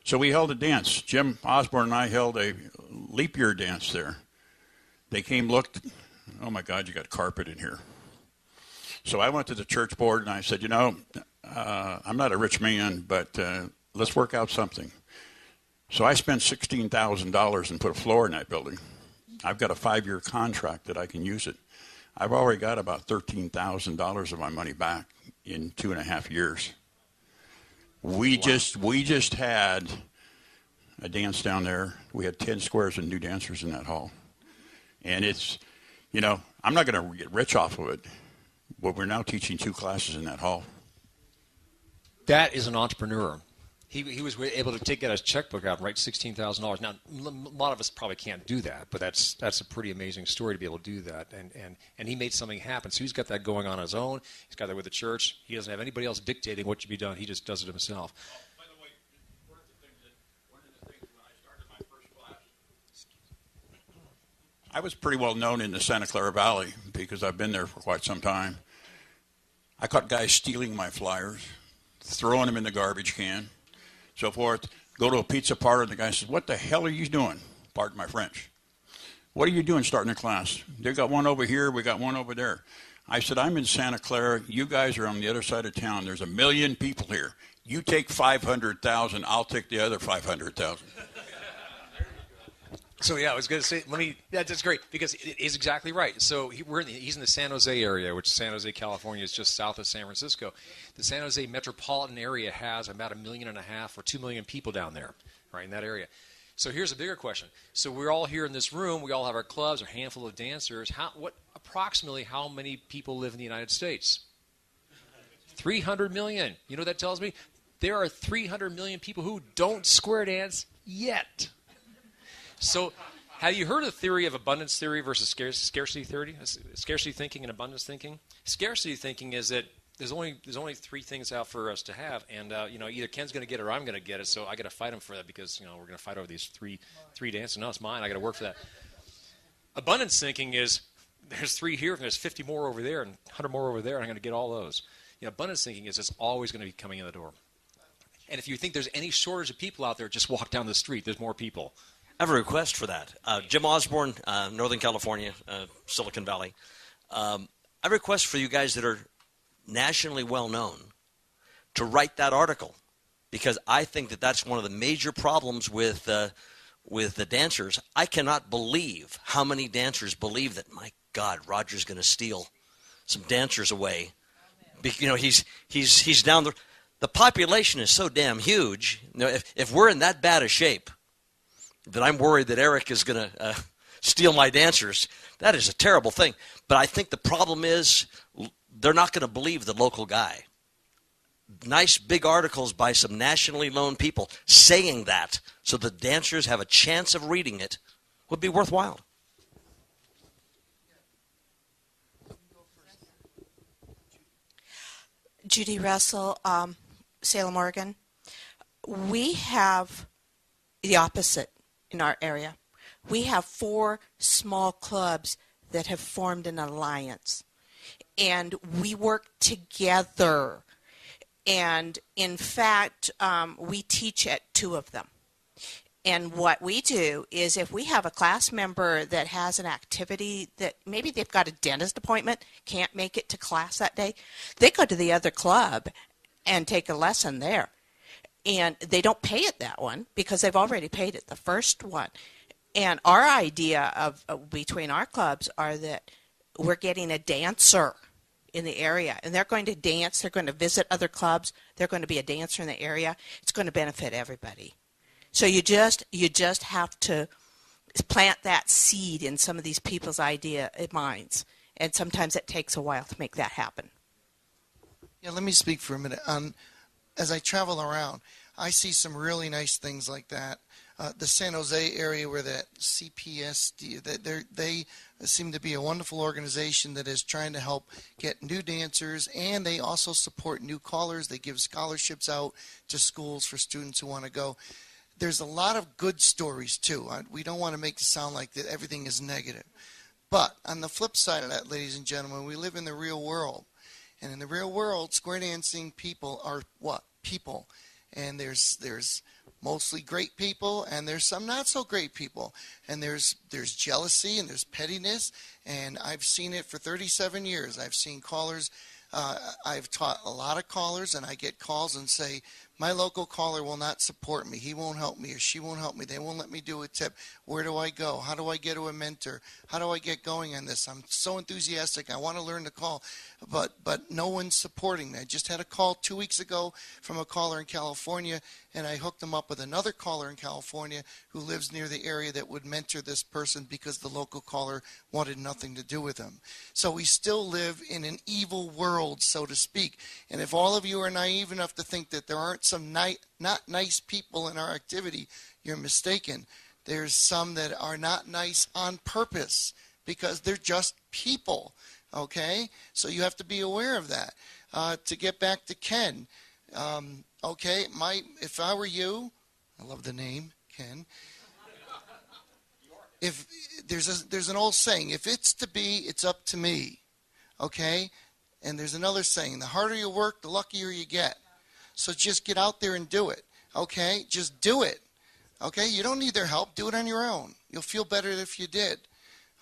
So we held a dance. Jim Osborne and I held a leap year dance there. They came, looked, oh my God, you got carpet in here. So I went to the church board and I said, you know, I'm not a rich man, but let's work out something. So I spent $16,000 and put a floor in that building. I've got a 5-year contract that I can use it. I've already got about $13,000 of my money back in 2.5 years. We just had a dance down there. We had 10 squares and new dancers in that hall. And it's, you know, I'm not going to get rich off of it, but we're now teaching 2 classes in that hall. That is an entrepreneur. He was able to get his checkbook out and write $16,000. Now, a lot of us probably can't do that, but that's a pretty amazing story to be able to do that. And he made something happen. So he's got that going on his own. He's got that with the church. He doesn't have anybody else dictating what should be done. He just does it himself. By the way, one of the things when I started my first class, I was pretty well known in the Santa Clara Valley because I've been there for quite some time. I caught guys stealing my flyers, throwing them in the garbage can, so forth. Go to a pizza parlor, and the guy says, what the hell are you doing? Pardon my French. What are you doing starting a class? They got one over here, we got one over there. I said, I'm in Santa Clara. You guys are on the other side of town. There's 1 million people here. You take 500,000, I'll take the other 500,000. So yeah, I was going to say, that's great because he's exactly right. So he's in the San Jose area, which San Jose, California is just south of San Francisco. The San Jose metropolitan area has about 1.5 million or 2 million people down there, right, in that area. So here's a bigger question. So we're all here in this room. We all have our clubs, a handful of dancers. Approximately how many people live in the United States? 300 million. You know what that tells me? There are 300 million people who don't square dance yet. So have you heard of the theory of abundance theory versus scarcity theory? Scarcity thinking and abundance thinking? Scarcity thinking is that there's only 3 things out for us to have, and either Ken's going to get it or I'm going to get it, so I got to fight him for that because we're going to fight over these three dances. No, it's mine. I got to work for that. Abundance thinking is there's 3 here and there's 50 more over there and 100 more over there, and I'm going to get all those. Abundance thinking is it's always going to be coming in the door. And if you think there's any shortage of people out there, just walk down the street. There's more people. I have a request for that. Jim Osborne, Northern California, Silicon Valley. I have a request for you guys that are nationally well known to write that article, because I think that that's one of the major problems with the dancers. I cannot believe how many dancers believe that, my God, Roger's going to steal some dancers away. He's down the population is so damn huge. If we're in that bad a shape, that I'm worried that Eric is going to steal my dancers, that is a terrible thing. But I think the problem is they're not going to believe the local guy. Nice big articles by some nationally known people saying that so the dancers have a chance of reading it would be worthwhile. Judy Russell, Salem, Oregon. We have the opposite in our area. We have 4 small clubs that have formed an alliance, and we work together. And in fact, we teach at 2 of them. And what we do is if we have a class member that has an activity that maybe they've got a dentist appointment, can't make it to class that day, they go to the other club and take a lesson there. And they don't pay it that one because they've already paid it the first one. And our idea of between our clubs are that we're getting a dancer in the area, and they're going to dance, they're going to visit other clubs, they're going to be a dancer in the area. It's going to benefit everybody. So you just have to plant that seed in some of these people's minds, and sometimes it takes a while to make that happen. Yeah, let me speak for a minute. As I travel around, I see some really nice things like that. The San Jose area where that CPSD, they seem to be a wonderful organization that is trying to help get new dancers, and they also support new callers. They give scholarships out to schools for students who want to go. There's a lot of good stories, too. We don't want to make it sound like that everything is negative. But on the flip side of that, ladies and gentlemen, we live in the real world. And in the real world, square dancing people are what? People. And there's mostly great people, and there's some not so great people. And there's jealousy, and there's pettiness. And I've seen it for 37 years. I've seen callers. I've taught a lot of callers, and I get calls and say, my local caller will not support me. He won't help me or she won't help me. They won't let me do a tip. Where do I go? How do I get to a mentor? How do I get going on this? I'm so enthusiastic. I want to learn to call, but no one's supporting me. I just had a call 2 weeks ago from a caller in California, and I hooked them up with another caller in California who lives near the area that would mentor this person because the local caller wanted nothing to do with him. So we still live in an evil world, so to speak. And if all of you are naive enough to think that there aren't some not nice people in our activity, you're mistaken. There's some that are not nice on purpose because they're just people, okay? So you have to be aware of that. To get back to Ken, okay, if I were you, I love the name, Ken. If there's an old saying, if it's to be, it's up to me, okay? And there's another saying, the harder you work, the luckier you get. So just get out there and do it, okay? Just do it, okay? You don't need their help. Do it on your own. You'll feel better if you did,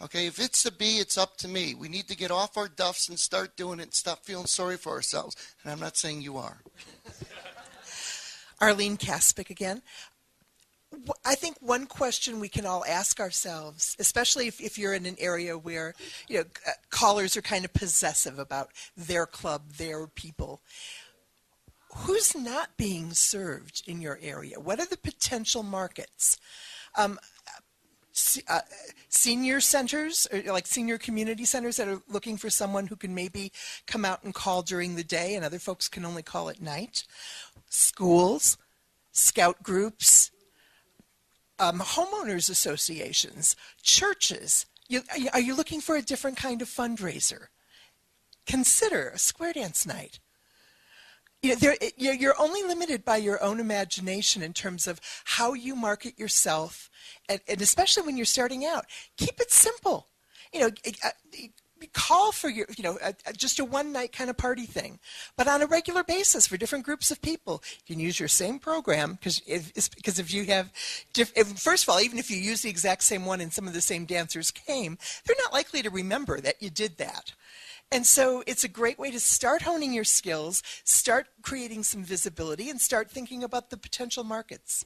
okay? If it's to be, it's up to me. We need to get off our duffs and start doing it and stop feeling sorry for ourselves. And I'm not saying you are. Arlene Kaspick again. I think one question we can all ask ourselves, especially if you're in an area where callers are kind of possessive about their club, their people, who's not being served in your area? What are the potential markets? Senior centers, or like senior community centers that are looking for someone who can maybe come out and call during the day and other folks can only call at night. Schools, scout groups, homeowners associations, churches. Are you looking for a different kind of fundraiser? Consider a square dance night. You're only limited by your own imagination in terms of how you market yourself, and especially when you're starting out. Keep it simple. Call for your, just a one-night kind of party thing, but on a regular basis for different groups of people. You can use your same program because if you have, first of all, even if you use the exact same one and some of the same dancers came, they're not likely to remember that you did that. And so it's a great way to start honing your skills, start creating some visibility, and start thinking about the potential markets.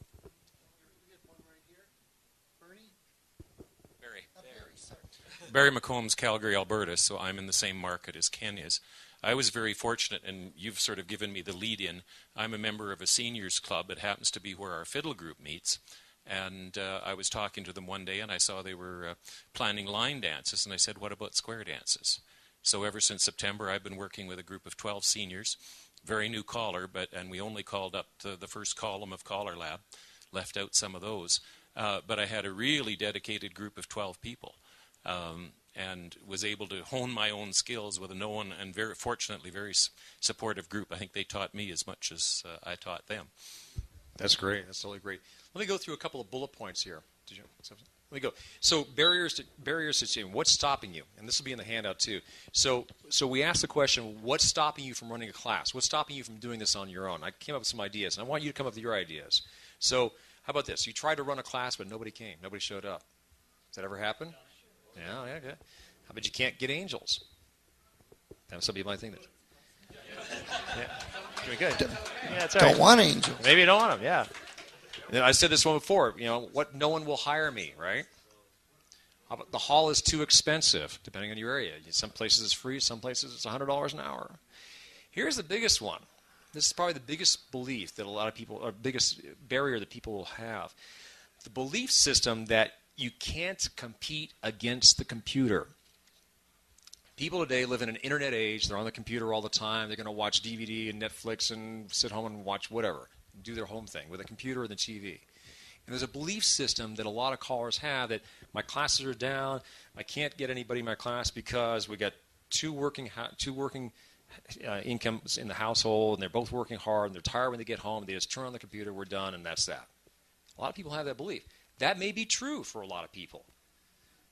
Barry McCombs, Calgary, Alberta, so I'm in the same market as Ken is. I was very fortunate, and you've sort of given me the lead-in. I'm a member of a seniors club. It happens to be where our fiddle group meets. And I was talking to them one day, and I saw they were planning line dances, and I said, what about square dances? So ever since September, I've been working with a group of 12 seniors, very new caller, and we only called up to the first column of CALLERLAB, left out some of those. But I had a really dedicated group of 12 people. And was able to hone my own skills with a known and very fortunately very supportive group. I think they taught me as much as I taught them. That's great. That's totally great. Let me go through a couple of bullet points here. Did you? Let me go. So barriers to change. What's stopping you? And this will be in the handout too. So we asked the question, what's stopping you from running a class? What's stopping you from doing this on your own? I came up with some ideas, and I want you to come up with your ideas. So how about this? You tried to run a class, but nobody came. Nobody showed up. Does that ever happen? Yeah, okay. How about you can't get angels? Now some people might think that. Yeah. Pretty good. Yeah, that's right. Don't want angels. Maybe you don't want them, yeah. And I said this one before, no one will hire me, right? The hall is too expensive, depending on your area. Some places it's free, some places it's $100 an hour. Here's the biggest one. This is probably the biggest belief that a lot of people, or biggest barrier that people will have. The belief system that you can't compete against the computer. People today live in an internet age. They're on the computer all the time. They're going to watch DVD and Netflix and sit home and watch whatever. Do their home thing with a computer or the TV. And there's a belief system that a lot of callers have that my classes are down. I can't get anybody in my class because we got two working incomes in the household, and they're both working hard, and they're tired when they get home. They just turn on the computer, we're done, and that's that. A lot of people have that belief. That may be true for a lot of people.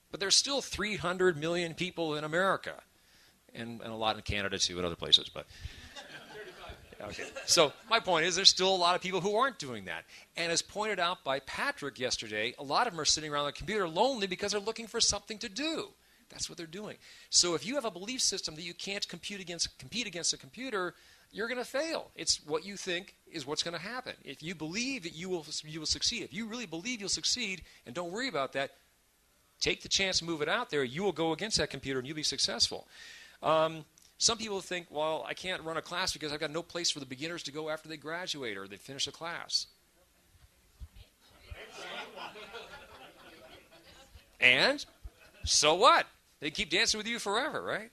But there's still 300 million people in America, and a lot in Canada too, and other places. But okay. So my point is there's still a lot of people who aren't doing that. And as pointed out by Patrick yesterday, a lot of them are sitting around the computer lonely because they're looking for something to do. That's what they're doing. So if you have a belief system that you can't compete against a computer, you're going to fail. It's what you think is what's going to happen. If you believe that you will succeed, if you really believe you'll succeed, and don't worry about that, take the chance to move it out there, you will go against that computer and you'll be successful. Some people think, well, I can't run a class because I've got no place for the beginners to go after they graduate or they finish a class. And so what? They keep dancing with you forever, right?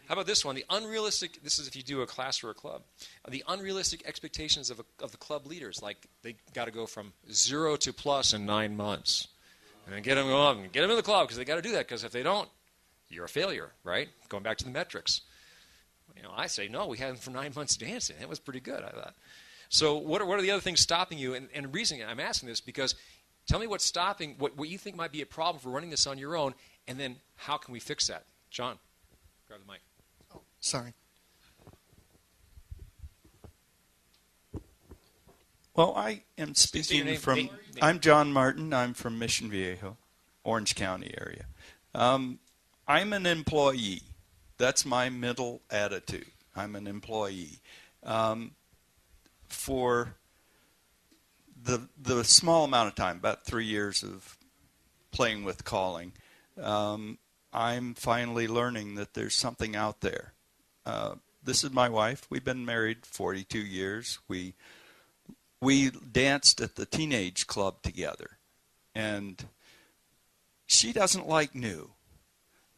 How about this one? This is if you do a class or a club. The unrealistic expectations of the club leaders, like they got to go from 0 to plus in 9 months. And then get them going and get them in the club because they got to do that, because if they don't, you're a failure, right? Going back to the metrics. I say, no, we had them for 9 months dancing. That was pretty good, I thought. So what are the other things stopping you? And the reason I'm asking this, because tell me what's stopping, what you think might be a problem for running this on your own, and then how can we fix that? John, grab the mic. Oh, sorry. Well, I am speaking from, I'm John Martin. I'm from Mission Viejo, Orange County area. I'm an employee. That's my mental attitude. I'm an employee. For the small amount of time, about 3 years of playing with calling, I'm finally learning that there's something out there. This is my wife. We've been married 42 years. We danced at the teenage club together, and she doesn't like new.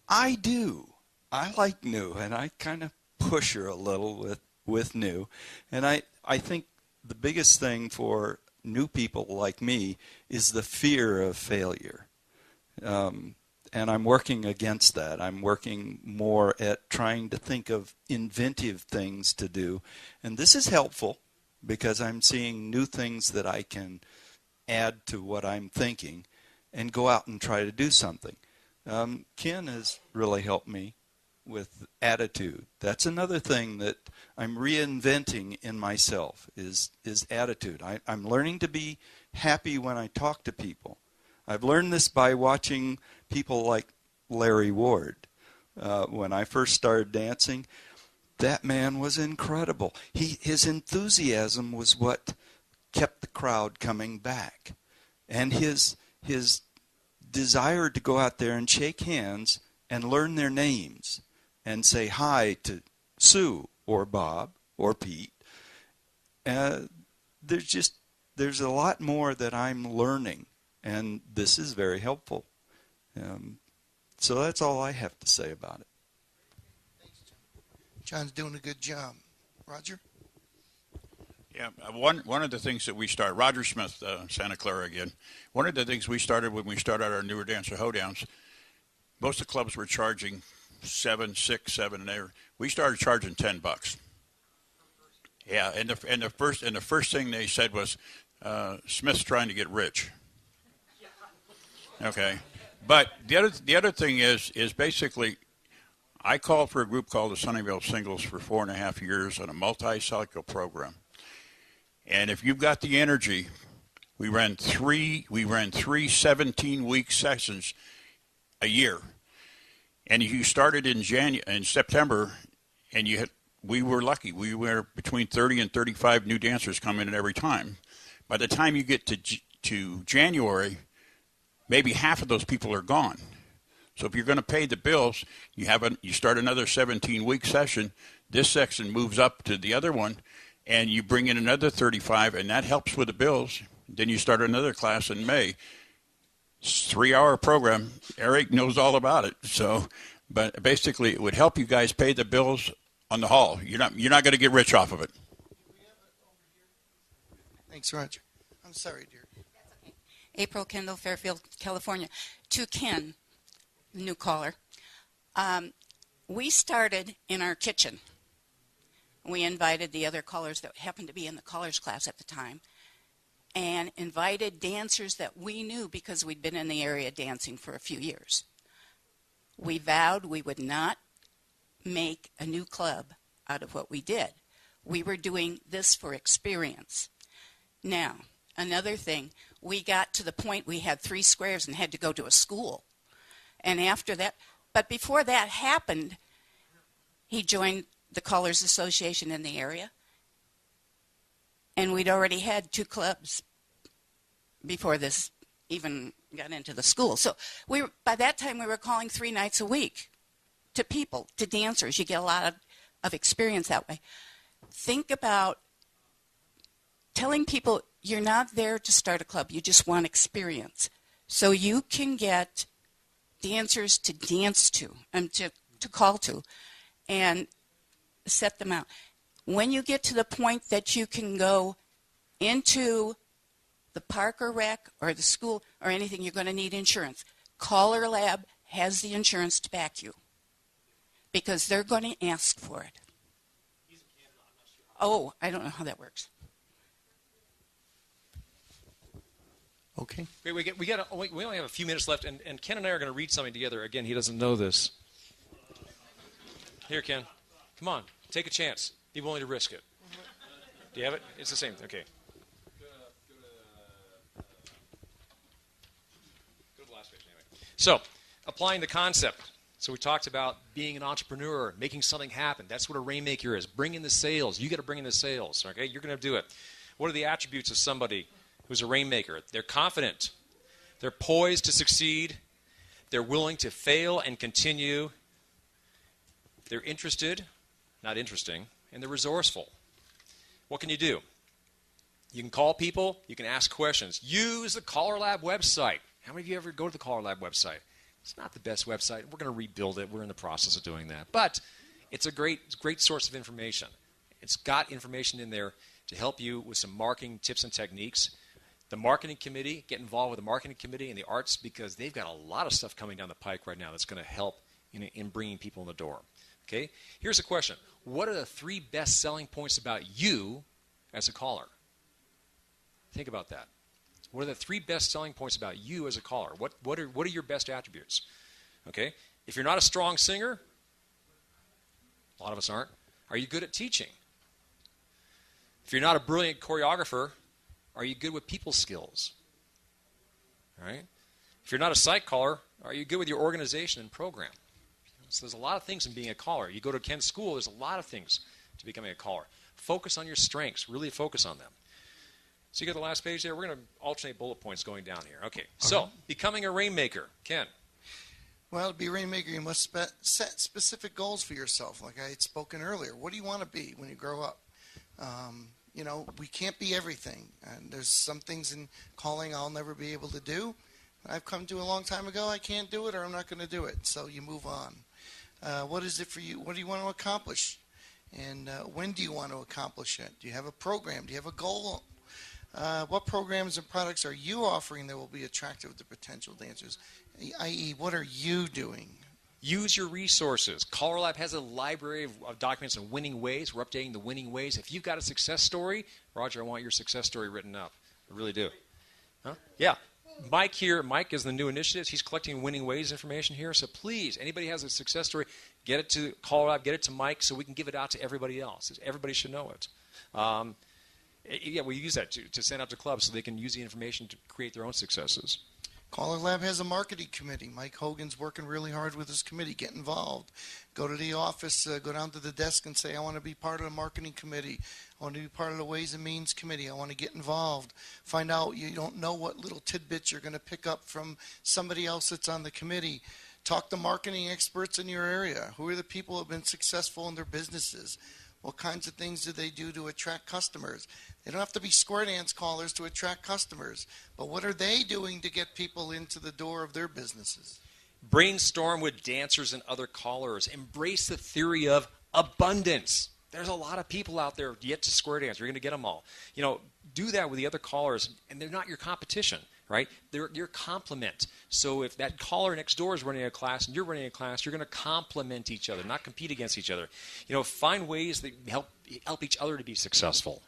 I do. I like new, and I kind of push her a little with new. And I think the biggest thing for new people like me is the fear of failure. And I'm working against that. I'm working more at trying to think of inventive things to do. And this is helpful because I'm seeing new things that I can add to what I'm thinking and go out and try to do something. Ken has really helped me with attitude. That's another thing that I'm reinventing in myself is attitude. I'm learning to be happy when I talk to people. I've learned this by watching people like Larry Ward. When I first started dancing, that man was incredible. His enthusiasm was what kept the crowd coming back. And his desire to go out there and shake hands and learn their names and say hi to Sue or Bob or Pete. There's a lot more that I'm learning, and this is very helpful. So that's all I have to say about it. John's doing a good job. Roger? Yeah, one of the things that we started, Roger Smith, Santa Clara again, one of the things we started when we started our newer dancer hoedowns, most of the clubs were charging $7, $6, $7 an hour. We started charging $10. Yeah, and the first thing they said was, Smith's trying to get rich. Okay. But the other thing is basically, I called for a group called the Sunnyvale Singles for 4.5 years on a multi-cycle program. And if you've got the energy, we ran three 17-week sessions a year. And you started in September, and we were lucky. We were between 30 and 35 new dancers coming in every time. By the time you get to January, maybe half of those people are gone. So if you're going to pay the bills, you start another 17-week session. This section moves up to the other one, and you bring in another 35, and that helps with the bills. Then you start another class in May. It's a 3-hour program. Eric knows all about it. So, but basically, it would help you guys pay the bills on the hall. You're not going to get rich off of it. Thanks, Roger. I'm sorry, dear. April Kendall, Fairfield, California. To Ken, the new caller. We started in our kitchen. We invited the other callers that happened to be in the callers class at the time, and invited dancers that we knew because we'd been in the area dancing for a few years. We vowed we would not make a new club out of what we did. We were doing this for experience. Now, another thing, we got to the point we had 3 squares and had to go to a school. And after that, but before that happened, he joined the Callers Association in the area. And we'd already had 2 clubs before this even got into the school. So by that time, we were calling 3 nights a week to people, to dancers. You get a lot of experience that way. Think about telling people you're not there to start a club. You just want experience. So you can get dancers to dance to call to, and set them out. When you get to the point that you can go into the park or rec or the school or anything, you're going to need insurance. CALLERLAB has the insurance to back you because they're going to ask for it. Oh, I don't know how that works. Okay. We only have a few minutes left, and Ken and I are going to read something together. Again, he doesn't know this. Here, Ken. Come on. Take a chance. Be willing to risk it. Do you have it? It's the same. Okay. Go to the last page anyway. So, applying the concept. So we talked about being an entrepreneur, making something happen. That's what a Rainmaker is. Bring in the sales. You got to bring in the sales. Okay? You're going to do it. What are the attributes of somebody who's a Rainmaker? They're confident. They're poised to succeed. They're willing to fail and continue. They're interested, not interesting, and they're resourceful. What can you do? You can call people. You can ask questions. Use the CALLERLAB website. How many of you ever go to the CALLERLAB website? It's not the best website. We're going to rebuild it. We're in the process of doing that. But it's a great source of information. It's got information in there to help you with some marketing tips and techniques. The marketing committee, get involved with the marketing committee and the arts because they've got a lot of stuff coming down the pike right now that's going to help in bringing people in the door. Okay? Here's a question. What are the 3 best selling points about you as a caller? Think about that. What are the 3 best selling points about you as a caller? What are your best attributes? Okay? If you're not a strong singer, a lot of us aren't, are you good at teaching? If you're not a brilliant choreographer, are you good with people skills? All right? If you're not a site caller, are you good with your organization and program? So there's a lot of things in being a caller. You go to Ken's school, there's a lot of things to becoming a caller. Focus on your strengths. Really focus on them. So you got the last page there? We're going to alternate bullet points going down here. Okay. So, becoming a Rainmaker. Ken. Well, to be a Rainmaker, you must set specific goals for yourself, like I had spoken earlier. What do you want to be when you grow up? We can't be everything. And there's some things in calling I'll never be able to do. I've come to a long time ago, I can't do it or I'm not going to do it. So you move on. What is it for you? What do you want to accomplish? And when do you want to accomplish it? Do you have a program? Do you have a goal? What programs and products are you offering that will be attractive to potential dancers? I.e., what are you doing? Use your resources. CALLERLAB has a library of documents on winning ways. We're updating the winning ways. If you've got a success story, Roger, I want your success story written up. I really do. Huh? Yeah. Mike here, Mike is the new initiatives. He's collecting winning ways information here. So please, anybody has a success story, get it to CALLERLAB, get it to Mike so we can give it out to everybody else. Everybody should know it. Yeah, we use that to send out to clubs so they can use the information to create their own successes. CALLERLAB has a marketing committee. Mike Hogan's working really hard with his committee. Get involved. Go to the office, go down to the desk and say, I want to be part of the marketing committee. I want to be part of the Ways and Means committee. I want to get involved. Find out you don't know what little tidbits you're going to pick up from somebody else that's on the committee. Talk to marketing experts in your area. Who are the people who have been successful in their businesses? What kinds of things do they do to attract customers? They don't have to be square dance callers to attract customers, but what are they doing to get people into the door of their businesses? Brainstorm with dancers and other callers. Embrace the theory of abundance. There's a lot of people out there yet to square dance. You're going to get them all. You know, do that with the other callers, and they're not your competition, right? They're your complement. So if that caller next door is running a class and you're running a class, you're going to complement each other, not compete against each other. You know, find ways that help each other to be successful.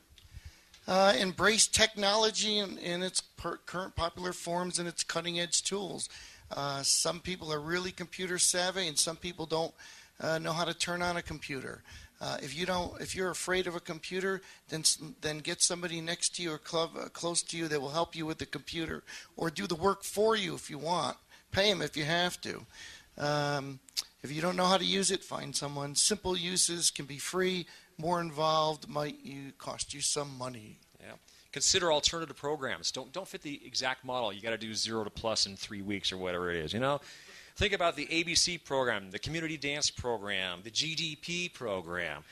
Embrace technology in its current popular forms and its cutting-edge tools. Some people are really computer savvy, and some people don't know how to turn on a computer. If you're afraid of a computer, then get somebody next to you or close to you that will help you with the computer, or do the work for you if you want. Pay them if you have to. If you don't know how to use it, find someone. Simple uses can be free. More involved might cost you some money. Yeah. Consider alternative programs. Don't fit the exact model. You got to do 0 to plus in 3 weeks or whatever it is. You know, think about the ABC program, the community dance program, the GDP program,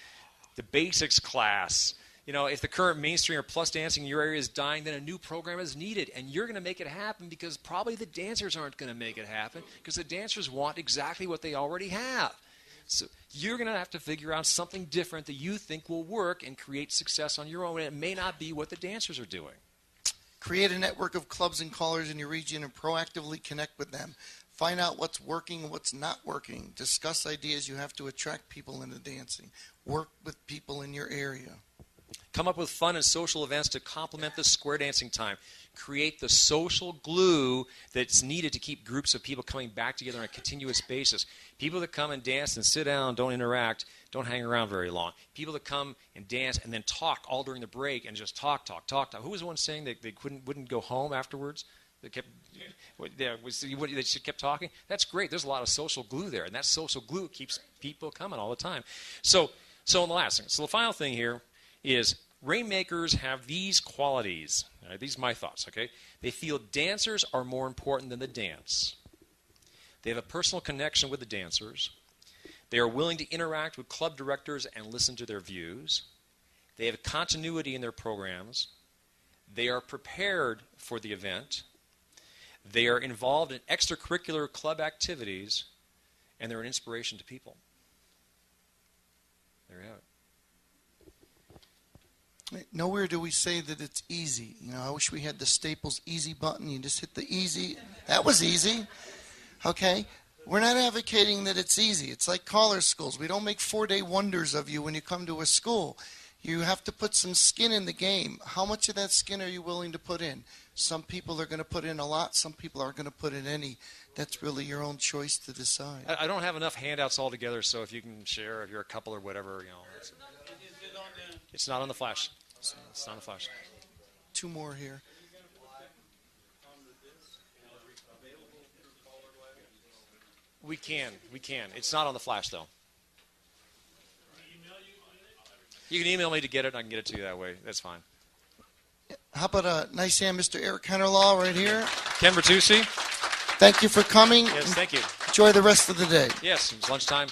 the basics class. You know, if the current mainstream or plus dancing in your area is dying, then a new program is needed, and you're going to make it happen because probably the dancers aren't going to make it happen because the dancers want exactly what they already have. So you're going to have to figure out something different that you think will work and create success on your own, and it may not be what the dancers are doing. Create a network of clubs and callers in your region and proactively connect with them. Find out what's working and what's not working. Discuss ideas you have to attract people into dancing. Work with people in your area. Come up with fun and social events to complement the square dancing time. Create the social glue that's needed to keep groups of people coming back together on a continuous basis. People that come and dance and sit down, don't interact, don't hang around very long. People that come and dance and then talk all during the break and just talk. Who was the one saying that they wouldn't go home afterwards? They kept talking. That's great. There's a lot of social glue there, and that social glue keeps people coming all the time. So the last thing. So the final thing here is Rainmakers have these qualities. Right, these are my thoughts, okay? They feel dancers are more important than the dance. They have a personal connection with the dancers. They are willing to interact with club directors and listen to their views. They have continuity in their programs. They are prepared for the event. They are involved in extracurricular club activities, and they're an inspiration to people. There you have it. Nowhere do we say that it's easy. You know, I wish we had the Staples easy button. You just hit the easy. That was easy. Okay? We're not advocating that it's easy. It's like caller schools. We don't make 4-day wonders of you when you come to a school. You have to put some skin in the game. How much of that skin are you willing to put in? Some people are going to put in a lot. Some people aren't going to put in any. That's really your own choice to decide. I don't have enough handouts all together, so if you can share, if you're a couple or whatever, you know. It's not on the flash. It's not on the flash. 2 more here. We can. It's not on the flash, though. You can email me to get it. I can get it to you that way. That's fine. How about a nice hand, Mr. Eric Henerlau right here. Ken Ritucci. Thank you for coming. Yes, thank you. Enjoy the rest of the day. Yes, it's lunchtime.